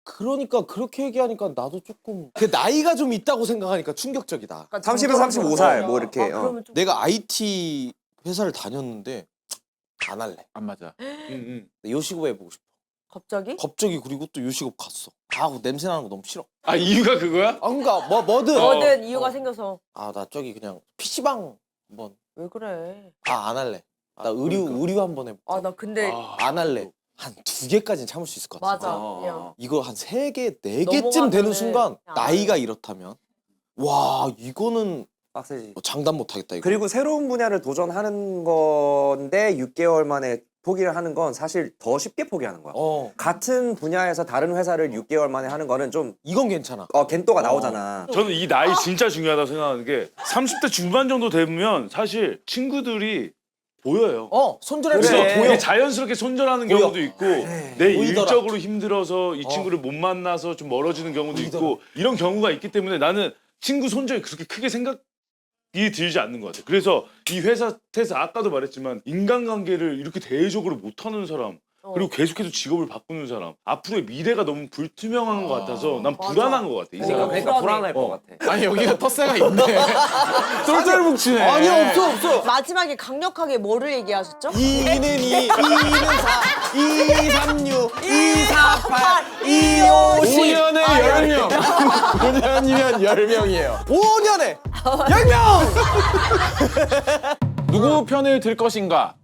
그러니까 그렇게 얘기하니까 나도 조금 그 나이가 좀 있다고 생각하니까 충격적이다. 30에서 35살 뭐 이렇게. 그러면 좀 내가 IT 회사를 다녔는데 안 할래. 안 맞아. 요식업 해보고 싶어. 갑자기? 갑자기 그리고 또 요식업 갔어. 그 냄새 나는 거 너무 싫어. 아 이유가 그거야? 그러니까 뭐든. 뭐든 이유가 생겨서. 나 저기 그냥 PC방 한번. 왜 그래? 안 할래. 나 의류 한번 해볼게. 나 근데 안 할래. 한 2개까지는 참을 수 있을 것 같아. 맞아. 그냥. 이거 한 3개, 4개쯤 되는 넘어가면은 순간 안 나이가 이렇다면 와 이거는 빡세지. 장담 못하겠다 이거. 그리고 새로운 분야를 도전하는 건데 6개월 만에 포기를 하는 건 사실 더 쉽게 포기하는 거야. 같은 분야에서 다른 회사를 6개월 만에 하는 거는 좀 이건 괜찮아. 겐또가 나오잖아. 저는 이 나이 진짜 중요하다고 생각하는 게 30대 중반 정도 되면 사실 친구들이 보여요. 손절할 그래서 때 이게 자연스럽게 손절하는 보여. 경우도 있고 내 보이더라. 일적으로 힘들어서 이 친구를 못 만나서 좀 멀어지는 경우도 있고 이런 경우가 있기 때문에 나는 친구 손절이 그렇게 크게 생각이 들지 않는 것 같아. 그래서 이 회사 퇴사 아까도 말했지만 인간관계를 이렇게 대외적으로 못하는 사람 그리고 계속해서 직업을 바꾸는 사람 앞으로의 미래가 너무 불투명한 것 같아서 난 불안한 것 같아. 이 생각. 그러니까 불안할 것 같아. 아니 여기가 텃세가 있네. 똘똘 뭉치네. 아니 없어. 마지막에 강력하게 뭐를 얘기하셨죠? 2는 2, 2는 4, 2, 3, 6, 2, 4, 8, 2, 5, 10. 5년에 10명. 5년이면 10명이에요. 5년에 10명! 누구 편을 들 것인가?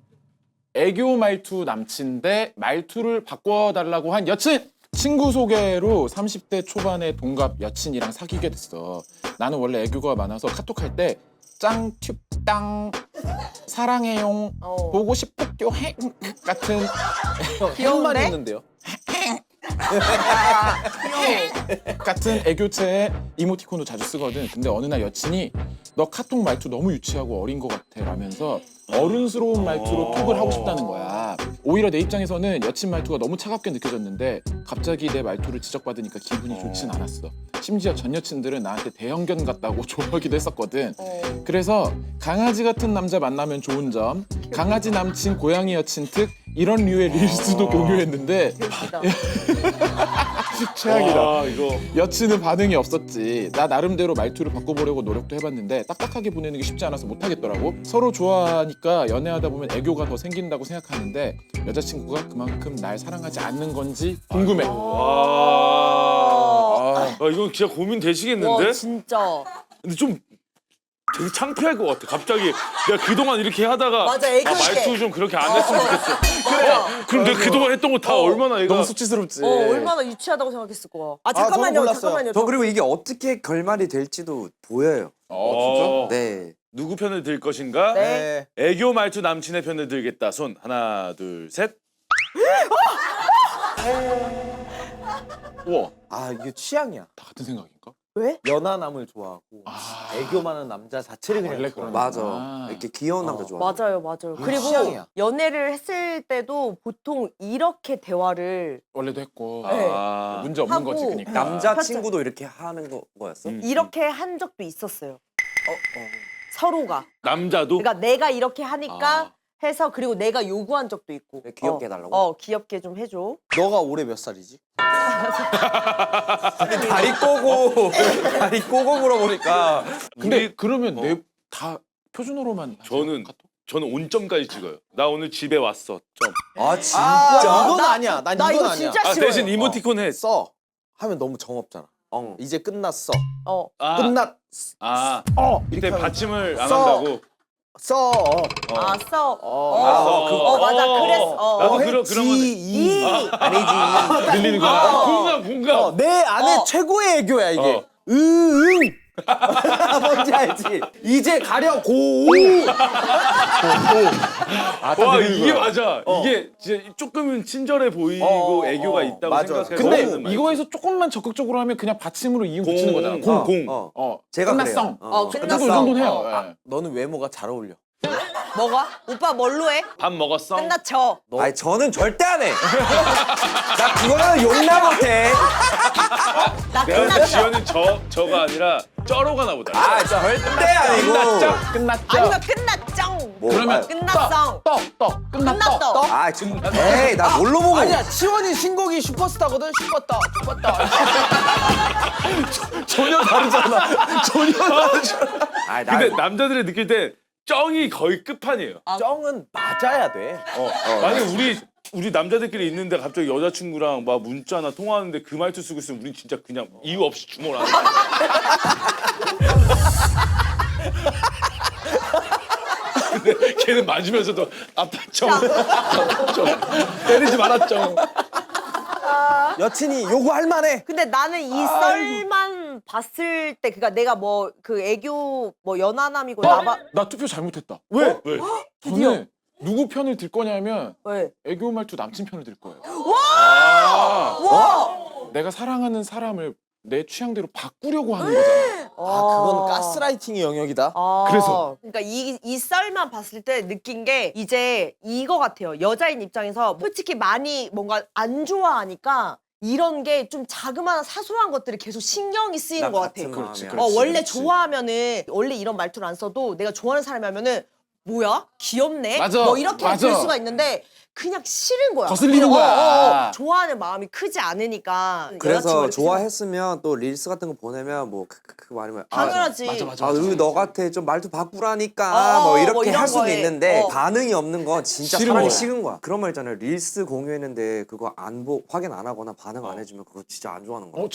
애교 말투 남친 대 말투를 바꿔달라고 한 여친! 친구 소개로 30대 초반의 동갑 여친이랑 사귀게 됐어. 나는 원래 애교가 많아서 카톡할 때 짱, 튜땅, 사랑해용, 보고 싶었요, 행 같은 형만 있는데요. 같은 애교체에 이모티콘도 자주 쓰거든. 근데 어느 날 여친이 너 카톡 말투 너무 유치하고 어린 것 같아 라면서 어른스러운 말투로 톡을 하고 싶다는 거야. 오히려 내 입장에서는 여친 말투가 너무 차갑게 느껴졌는데 갑자기 내 말투를 지적받으니까 기분이 좋진 않았어. 심지어 전 여친들은 나한테 대형견 같다고 좋아하기도 했었거든. 그래서 강아지 같은 남자 만나면 좋은 점, 강아지 남친, 고양이 여친 특 이런 류의 릴스도 공유했는데 최악이다. 와, 이거 여친은 반응이 없었지. 나 나름대로 말투를 바꿔보려고 노력도 해봤는데 딱딱하게 보내는 게 쉽지 않아서 못하겠더라고. 서로 좋아하니까 연애하다 보면 애교가 더 생긴다고 생각하는데 여자친구가 그만큼 날 사랑하지 않는 건지 궁금해. 이건 진짜 고민 되시겠는데? 와 진짜. 근데 좀 되게 창피할 것 같아. 갑자기 내가 그동안 이렇게 하다가 맞아, 애교 있게. 말투 좀 그렇게 안 했으면 좋겠어. 그럼 내가 그동안 했던 거 다 얼마나 애가 너무 수치스럽지. 얼마나 유치하다고 생각했을 거야. 아 잠깐만요, 저는 몰랐어요. 잠깐만요. 저 그리고 이게 어떻게 결말이 될지도 보여요. 어, 네. 누구 편을 들 것인가? 네. 애교 말투 남친의 편을 들겠다. 손 하나 둘 셋. 우와, 아 이게 취향이야. 다 같은 생각인가? 왜? 연하남을 좋아하고 애교 많은 남자 자체를 그냥 원래 좋아하는 그런 맞아. 아. 이렇게 귀여운 남자 좋아. 맞아요, 맞아요. 그리고 취향이야. 연애를 했을 때도 보통 이렇게 대화를 원래도 했고 네. 아, 문제 없는 하고 거지 그러니까. 남자 친구도 이렇게 하는 거였어? 이렇게 한 적도 있었어요. 서로가. 남자도 그러니까 내가 이렇게 하니까 해서 그리고 내가 요구한 적도 있고. 네, 귀엽게 해달라고? 귀엽게 좀 해줘. 너가 올해 몇 살이지? 다리 꼬고 물어보니까. 근데 그러면 내 다 표준어로만 하세요? 저는 온점까지 찍어요. 나 오늘 집에 왔어. 점. 아 아 진짜? 이건 아니야. 난 나 이건 이거 아니야. 진짜 아, 싫어요. 대신 이모티콘 해. 써 하면 너무 정없잖아. 어. 이제 끝났어. 아, 끝났. 아, 이렇게 이때 하면 받침을 안 써. 한다고. 써. 아, 써. 맞아. 어. 그랬어. 나도 그러면 이. 아니지. 들리는구나. 공감. 내 안에 최고의 애교야 이게. 응. 뭔지 알지? 이제 가려고. 와 이게 맞아. 이게 진짜 조금은 친절해 보이고 애교가 있다고 맞아. 생각해서. 근데 하는 말이야. 이거에서 조금만 적극적으로 하면 그냥 받침으로 이응 붙이는 거잖아. 공. 제가 끝났어. 그래요. 이 끝났어. 정도는 해요. 예. 너는 외모가 잘 어울려. 뭐가? 오빠 뭘로 해? 밥 먹었어? 끝났죠. 아니 저는 절대 안 해. 나 그거는 용나 못해. 나 내가 볼때 끝났죠. 지연은 저가 아니라 쩌로가 나보다. 아 절대 아니고. 끝났죠. 아니면 끝났죠. 뭐, 그러면 끝났어. 떡 끝났어. 끝났어. 아 진짜. 에이 나 뭘로 보고. 아니야 치원이 신곡이 슈퍼스타거든. 슈퍼스타. 전혀 다르잖아. 전혀 다르잖아. 아 나. 근데 남자들이 느낄 때 쩡이 거의 끝판이에요. 쩡은 맞아야 돼. 만약 우리 남자들끼리 있는데 갑자기 여자친구랑 막 문자나 통화하는데 그 말투 쓰고 있으면 우린 진짜 그냥 이유 없이 주먹을 하는 거야. 근데 걔는 맞으면서도 아파 쩡 때리지 마라 쩡. 여친이 요구할 만해. 근데 나는 이 썰만 봤을 때, 그러니까 내가 뭐 그 애교 뭐 연하남이고 나 투표 잘못했다. 왜? 왜? 저는 누구 편을 들 거냐면 왜? 애교 말투 남친 편을 들 거예요. 와! 내가 사랑하는 사람을 내 취향대로 바꾸려고 하는 거잖아. 그건 가스라이팅의 영역이다. 그래서. 그러니까 이 썰만 봤을 때 느낀 게 이제 이거 같아요. 여자인 입장에서 솔직히 많이 뭔가 안 좋아하니까 이런 게 좀 자그마한 사소한 것들이 계속 신경이 쓰이는 것 같아. 그렇지. 원래 좋아하면은 원래 이런 말투를 안 써도 내가 좋아하는 사람이 하면은 뭐야? 귀엽네? 맞아. 뭐 이렇게 맞아. 될 수가 있는데 그냥 싫은 거야. 거슬리는 그냥, 거야. 좋아하는 마음이 크지 않으니까. 그래서 여자친구를 좋아했으면 또 릴스 같은 거 보내면 뭐 크크크 말하면 당연하지. 너 같아 좀 말투 바꾸라니까 뭐 이렇게 뭐 이런 할 수도 거에. 있는데 반응이 없는 건 진짜 싫은 사람이 거야. 식은 거야. 그런 말 있잖아요. 릴스 공유했는데 그거 확인 안 하거나 반응 안 해주면 그거 진짜 안 좋아하는 거야.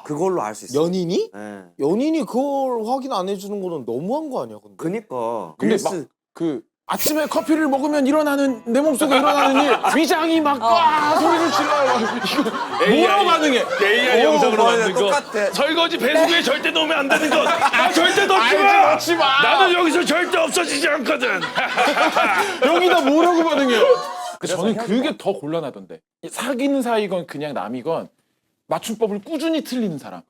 그걸로 알 수 있어. 연인이? 네. 연인이 그걸 확인 안 해주는 거는 너무한 거 아니야, 근데? 그니까 근데 릴스 막 그 아침에 커피를 먹으면 일어나는 내 몸속에 일어나는 일 위장이 막 소리를 질러요. 이거 뭐라고 반응해? AI 영상으로 맞아, 만든 거. 똑같아. 설거지 배수구에 절대 넣으면 안 되는 거. 아 절대 넣지 마. 나는 여기서 절대 없어지지 않거든. 여기다 뭐라고 반응해요? 저는 그게 더 곤란하던데. 사귀는 사이건 그냥 남이건 맞춤법을 꾸준히 틀리는 사람.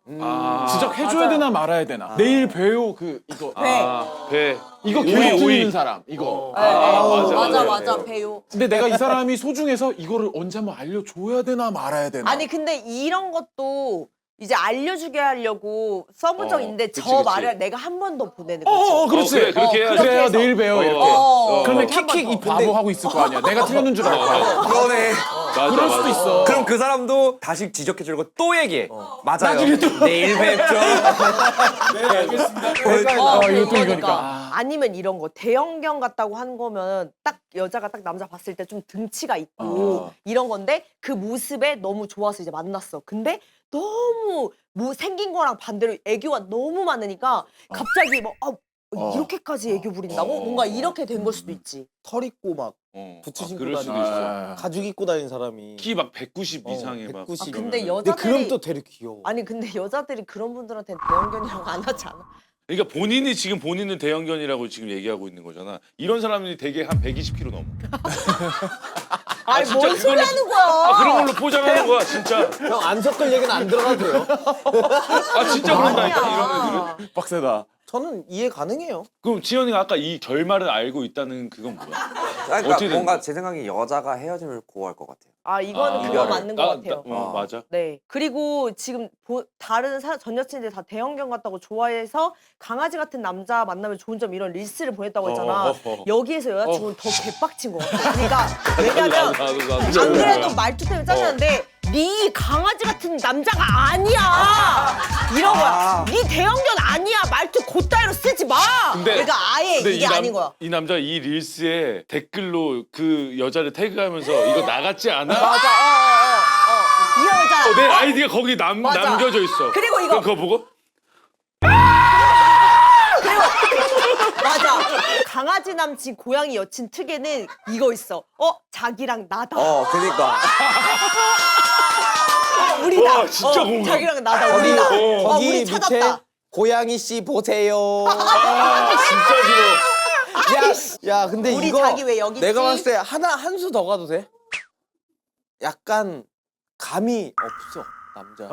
지적해줘야 되나 말아야 되나. 내일 봬요 이거 배. 이거 오이, 계속 오이. 틀리는 사람 이거. 맞아 배요. 근데 내가 이 사람이 소중해서 이거를 언제 한번 알려줘야 되나 말아야 되나. 아니 근데 이런 것도 이제 알려주게 하려고 써본 적 있는데 그치, 저 그치. 말을 내가 한 번 더 보내는 거지. 그렇지. 그래, 그렇게 해야지. 그래야 해서. 내일 배워 이렇게. 그러면 그러면 킥킥 이 바보 하고 있을 거 아니야. 내가 틀렸는 줄 알고. 그러네. 맞아, 그럴 수도 있어. 그럼 그 사람도 다시 지적해주려고 또 얘기해. 맞아요. 나중에 또. 내일 뵙죠. 이거 또 이거니까. 아니면 이런 거 대형견 같다고 한 거면 딱 여자가 딱 남자 봤을 때 좀 등치가 있고 이런 건데 그 모습에 너무 좋아서 이제 만났어. 근데 너무 뭐 생긴 거랑 반대로 애교가 너무 많으니까 갑자기 뭐 이렇게까지 애교 부린다고? 뭔가 이렇게 된 걸 수도 있지. 털 있고 막 어. 부츠 신고 그럴 수도 다니고 있어. 가죽 입고 다니는 사람이 키 막 190 이상에 막. 190. 근데 근데 여자들이 그럼 또 되게 귀여워. 아니 근데 여자들이 그런 분들한테 대형견이라고 안 하지 않아? 그러니까 본인이 지금 본인은 대형견이라고 지금 얘기하고 있는 거잖아. 이런 사람이 되게 한 120kg 넘어. 아니 진짜 뭔 소리 그걸로- 하는 거야? 그런 걸로 포장하는 거야 진짜. 형 안 섞을 얘기는 안 들어가도 돼요. 진짜 그런다니까 이런 아니야. 애들은. 빡세다. 저는 이해 가능해요. 그럼 지현이가 아까 이 결말을 알고 있다는 그건 뭐야? 그러니까 어떻게 된 뭔가 거야? 제 생각에 여자가 헤어짐을 고할 것 같아요. 이거는 그거 이거를. 맞는 것 같아요. 맞아. 네. 그리고 지금 다른 전 여친들 다 대형견 같다고 좋아해서 강아지 같은 남자 만나면 좋은 점 이런 릴스를 보냈다고 했잖아. 여기에서 여자친구는 더 개빡친 것 같아. 그러니까 왜냐면 나도. 안 그래도 말투 때문에 짜증나는데 네 강아지 같은 남자가 아니야. 이런 거야. 네 대형견 아니야. 말투 곧따위로 쓰지 마. 그러니까 아예 근데 이게 아닌 거야. 이 남자 이 릴스에 댓글로 그 여자를 태그하면서 이거 나갔지 않아? 맞아. 이 여자. 내 아이디가 거기 맞아. 남겨져 있어. 그리고 이거. 그거 보고 맞아. 강아지 남친 고양이 여친 특에는 이거 있어. 자기랑 나다. 그러니까. 우리다. 와, 진짜 공감. 자기랑 나다. 우리다. 거기 우리 밑에 찾았다. 고양이 씨 보세요. 진짜 싫어. 야, 근데 우리 이거 자기 왜 여기 내가 있지? 봤을 때 한 수 더 가도 돼? 약간 감이 없어 남자.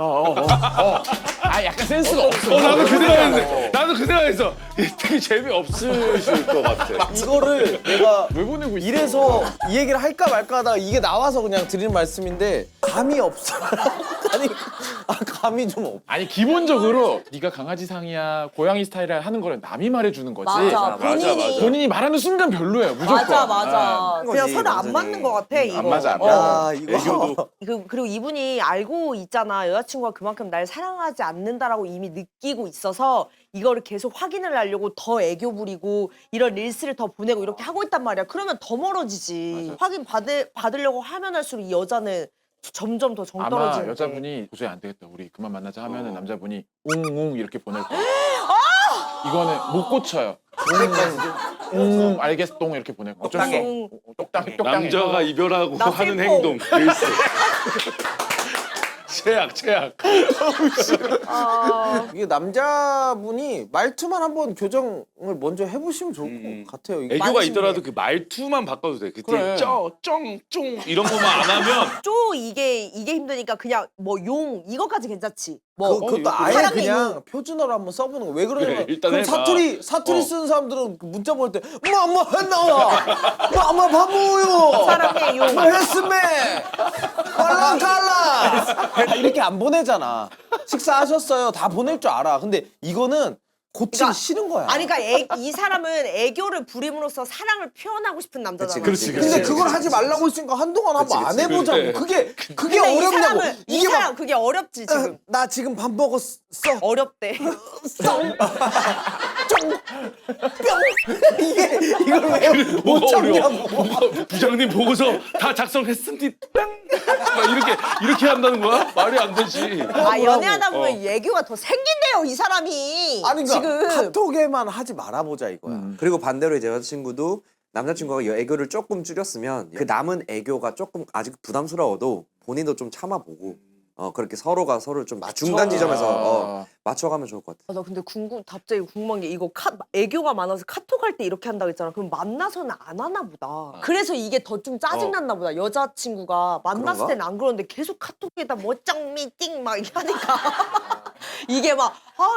약간 센스가 없어. 나도 그 생각했는데. 나도 그 생각했어. 되게 재미없으실 것 같아. 이거를 내가 왜 보내고 있어? 이래서 이 얘기를 할까 말까 하다가 이게 나와서 그냥 드리는 말씀인데 감이 없어. 아니 감이 좀 없어. 아니 기본적으로 네가 강아지 상이야 고양이 스타일이야 하는 거는 남이 말해주는 거지. 맞아. 본인이. 본인이 말하는 순간 별로예요. 무조건. 맞아. 그냥 거지, 서로 안 완전히. 맞는 것 같아. 이거. 안 맞아, 안 야 이거 애교도 그리고 이분이 알고 있잖아. 여자친구가 그만큼 날 사랑하지 않는다라고 이미 느끼고 있어서 이거를 계속 확인을 하려고 더 애교 부리고 이런 릴스를 더 보내고 이렇게 하고 있단 말이야. 그러면 더 멀어지지. 확인 받으려고 하면 할수록 이 여자는 점점 더 정 아마 떨어지는. 여자분이 도저히 안 되겠다. 우리 그만 만나자 하면은 남자분이 웅웅 이렇게 보낼 거야. 이거는 못 고쳐요. 웅웅 알겠어 똥 이렇게 보낼 거야. 똑딱해. 똑딱해. 남자가 이별하고 나 하는 슬퍼. 행동. 릴스. 최악. 이게 남자분이 말투만 한번 교정을 먼저 해보시면 좋을 것 같아요. 이게 애교가 많이 있더라도 그 말투만 바꿔도 돼. 그때 그래. 쩡 이런 것만 안 하면 이게 힘드니까 그냥 뭐 용 이거까지 괜찮지. 뭐 그것도 아예 사랑의 그냥 용. 표준어로 한번 써보는 거. 왜 그러냐면 그래, 일단 그럼 해봐. 사투리 쓰는 사람들은 그 문자 보낼 때 뭐뭐 했나? 뭐뭐 바보요. 사랑의 용. 뭐 했으면 깔랑깔랑 이렇게 안 보내잖아. 식사하셨어요? 다 보낼 줄 알아. 근데 이거는 고치기 그러니까- 싫은 거야. 아니 그러니까 이 사람은 애교를 부림으로써 사랑을 표현하고 싶은 남자잖아. 그렇지. 근데 그걸 하지 말라고 했으니까 한동안 한번 안 해보자고. 그게 근데 어렵냐고. 이 사람 그게 어렵지 지금. 나 지금 밥 먹었어. 어렵대. 이걸 왜 못 뭐가 어려워? 참냐고. 뭐가 부장님 보고서 다 작성했습니다. 막 이렇게 한다는 거야? 말이 안 되지. 연애하다 보면 애교가 더 생긴대요 이 사람이. 아니 그러니까 지금. 카톡에만 하지 말아보자 이거야. 그리고 반대로 이제 여자친구도 남자친구가 애교를 조금 줄였으면 그 남은 애교가 조금 아직 부담스러워도 본인도 좀 참아보고 그렇게 서로가 서로를 좀 중간 지점에서 맞춰가면 좋을 것 같아. 나 근데 갑자기 궁금한 게 이거 애교가 많아서 카톡 할 때 이렇게 한다고 했잖아. 그럼 만나서는 안 하나 보다. 그래서 이게 더 좀 짜증났나 보다. 여자친구가 만났을 그런가? 때는 안 그러는데 계속 카톡에다 뭐 짱미띵 막 이렇게 하니까. 이게 막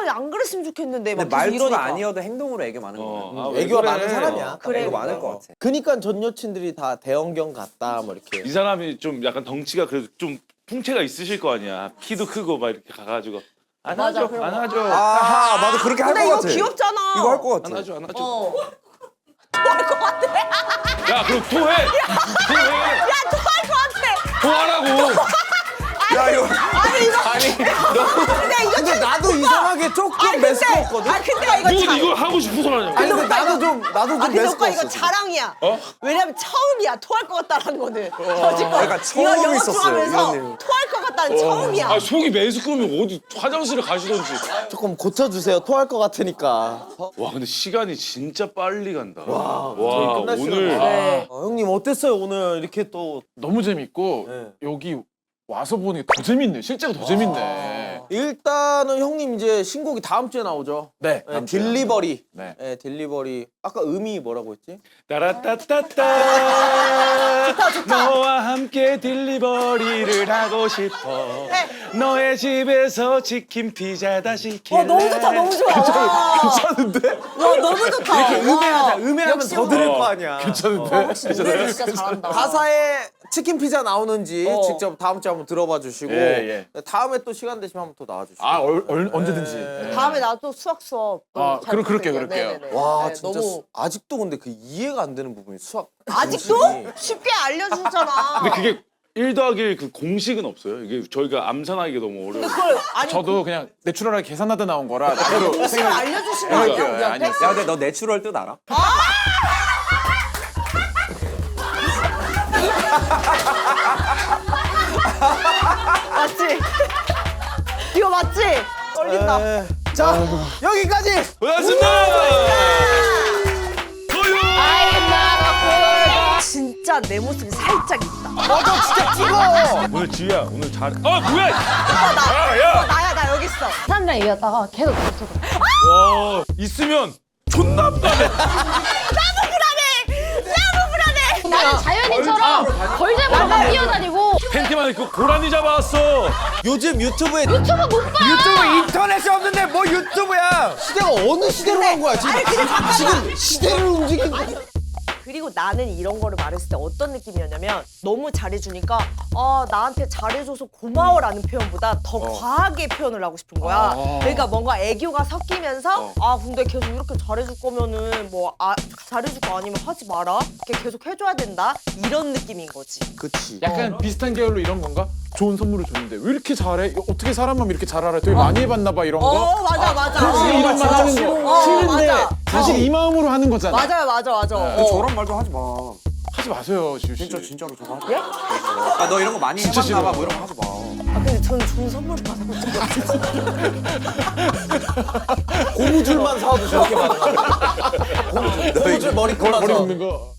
안 그랬으면 좋겠는데 막 근데 계속 말투가 이러니까. 아니어도 행동으로 애교 많은 거야. 애교가 많은 사람이야. 그래, 애교 그래. 많을 것 같아. 그니까 전 여친들이 다 대형견 같다 뭐 이렇게. 이 사람이 좀 약간 덩치가 그래도 좀 풍채가 있으실 거 아니야. 키도 크고 막 이렇게 가가지고 안아줘, 그런 거. 안아줘. 아, 나도 그렇게 할 근데 것 이거 같아. 귀엽잖아. 이거 할 것 같아. 안아줘, 안아줘. 토할 것 같아. 야, 그럼 토해. 토해. 야, 토할 것 같아. 토하라고. 야, 이거. 아니 이거. 근데 이거 근데 나도 이상하게 조금 매스꺼웠거든. 근데 이거 너 이거 하고 싶어서 하냐고. 아니 근데 나도 좀 근데 오빠 이거 매스꺼웠어. 자랑이야. 어? 왜냐면 처음이야. 토할 것 같다라는 거는. 여지껏 그러니까 처음 이거 영어 있었어요, 통하면서 이런 일. 토할 것 같다는 처음이야. 아, 속이 메스꺼우면 어디 화장실을 가시던지. 조금 고쳐주세요. 토할 것 같으니까. 와, 근데 시간이 진짜 빨리 간다. 와, 와, 저희 끝날 오늘 시간. 네. 형님 어땠어요 오늘 이렇게 또 너무 재밌고 네. 여기 와서 보니 더 재밌네. 실제가 더 재밌네. 일단은 형님 이제 신곡이 다음 주에 나오죠. 네. 네, 딜리버리. 네. 네, 딜리버리. 아까 음이 뭐라고 했지? 따라따따따 너와 함께 딜리버리를 하고 싶어. 너의 집에서 치킨 피자다 시킬래. 너무 좋다, 너무 좋아. 괜찮은데? 와, 너무 좋다. 음해하자. 음해하면 역시 더 들을 어. 거 아니야. 괜찮은데? 혹시 노래를 진짜 잘한다. 가사에 치킨 피자 나오는지 어. 직접 다음 주에 한번 들어봐 주시고 예, 다음에 또 시간 되시면 한번 또 나와주시고. 아, 언제든지. 네. 다음에 나도 수학 수업. 아, 잘 그럴게요, 부탁드릴게요. 그럴게요. 네네네. 와 네, 진짜 너무 아직도 근데 그 이해가 안 되는 부분이 수학. 아직도 공식이. 쉽게 알려주잖아. 근데 그게 1 더하기 1 그 공식은 없어요. 이게 저희가 암산하기가 너무 어려워요. 그걸 아니 저도 그냥 내추럴하게 계산하다 나온 거라 나도 공식을 알려주신 거 아니야? 그러니까요. 우리한테? 아니었어요. 야, 근데 너 내추럴 뜻 알아? 맞지? 이거 맞지? 떨린다. 자 여기까지. 고맙습니다. 진짜 내 모습이 살짝 있다. 너도 진짜 찍어. 오늘 지우야 오늘 잘. 뭐야? 나, 야. 나야 나 여기 있어. 사람들이랑 얘기하다가 계속 붙어. 와 있으면 존나 빠네. 나는 자연인처럼 걸제마다 뛰어다니고 팬티만 입고 고라니 잡아왔어. 요즘 유튜브에 유튜브 못 봐. 유튜브 인터넷이 없는데 뭐 유튜브야? 시대가 어느 시대로 간 거야 지금? 지금 시대를 움직이는 거야. 그리고 나는 이런 거를 말했을 때 어떤 느낌이었냐면 너무 잘해주니까 나한테 잘해줘서 고마워라는 표현보다 더 과하게 표현을 하고 싶은 거야. 그러니까 뭔가 애교가 섞이면서 근데 계속 이렇게 잘해줄 거면은 잘해줄 거 아니면 하지 마라. 이렇게 계속 해줘야 된다. 이런 느낌인 거지. 그치. 약간 비슷한 계열로 이런 건가? 좋은 선물을 줬는데 왜 이렇게 잘해? 이거 어떻게 사람만 이렇게 잘 알아? 되게 많이 해봤나 봐 이런 거. 맞아 맞아. 그래서 이런 말 하는 거 싫은데 맞아. 사실 이 마음으로 하는 거잖아. 맞아. 저런 말도 하지 마. 하지 마세요, 지우 씨. 진짜로 저거 하지 마. 아, 너 이런 거 많이 진짜 해봤나 봐. 싫어. 뭐 이런 거 하지 마. 근데 저는 좋은 선물을 받아본 적이 없어서. 고무줄만 사와도 저렇게 많아. 고무줄 머리끈만 머리 사와도. 묶는 거.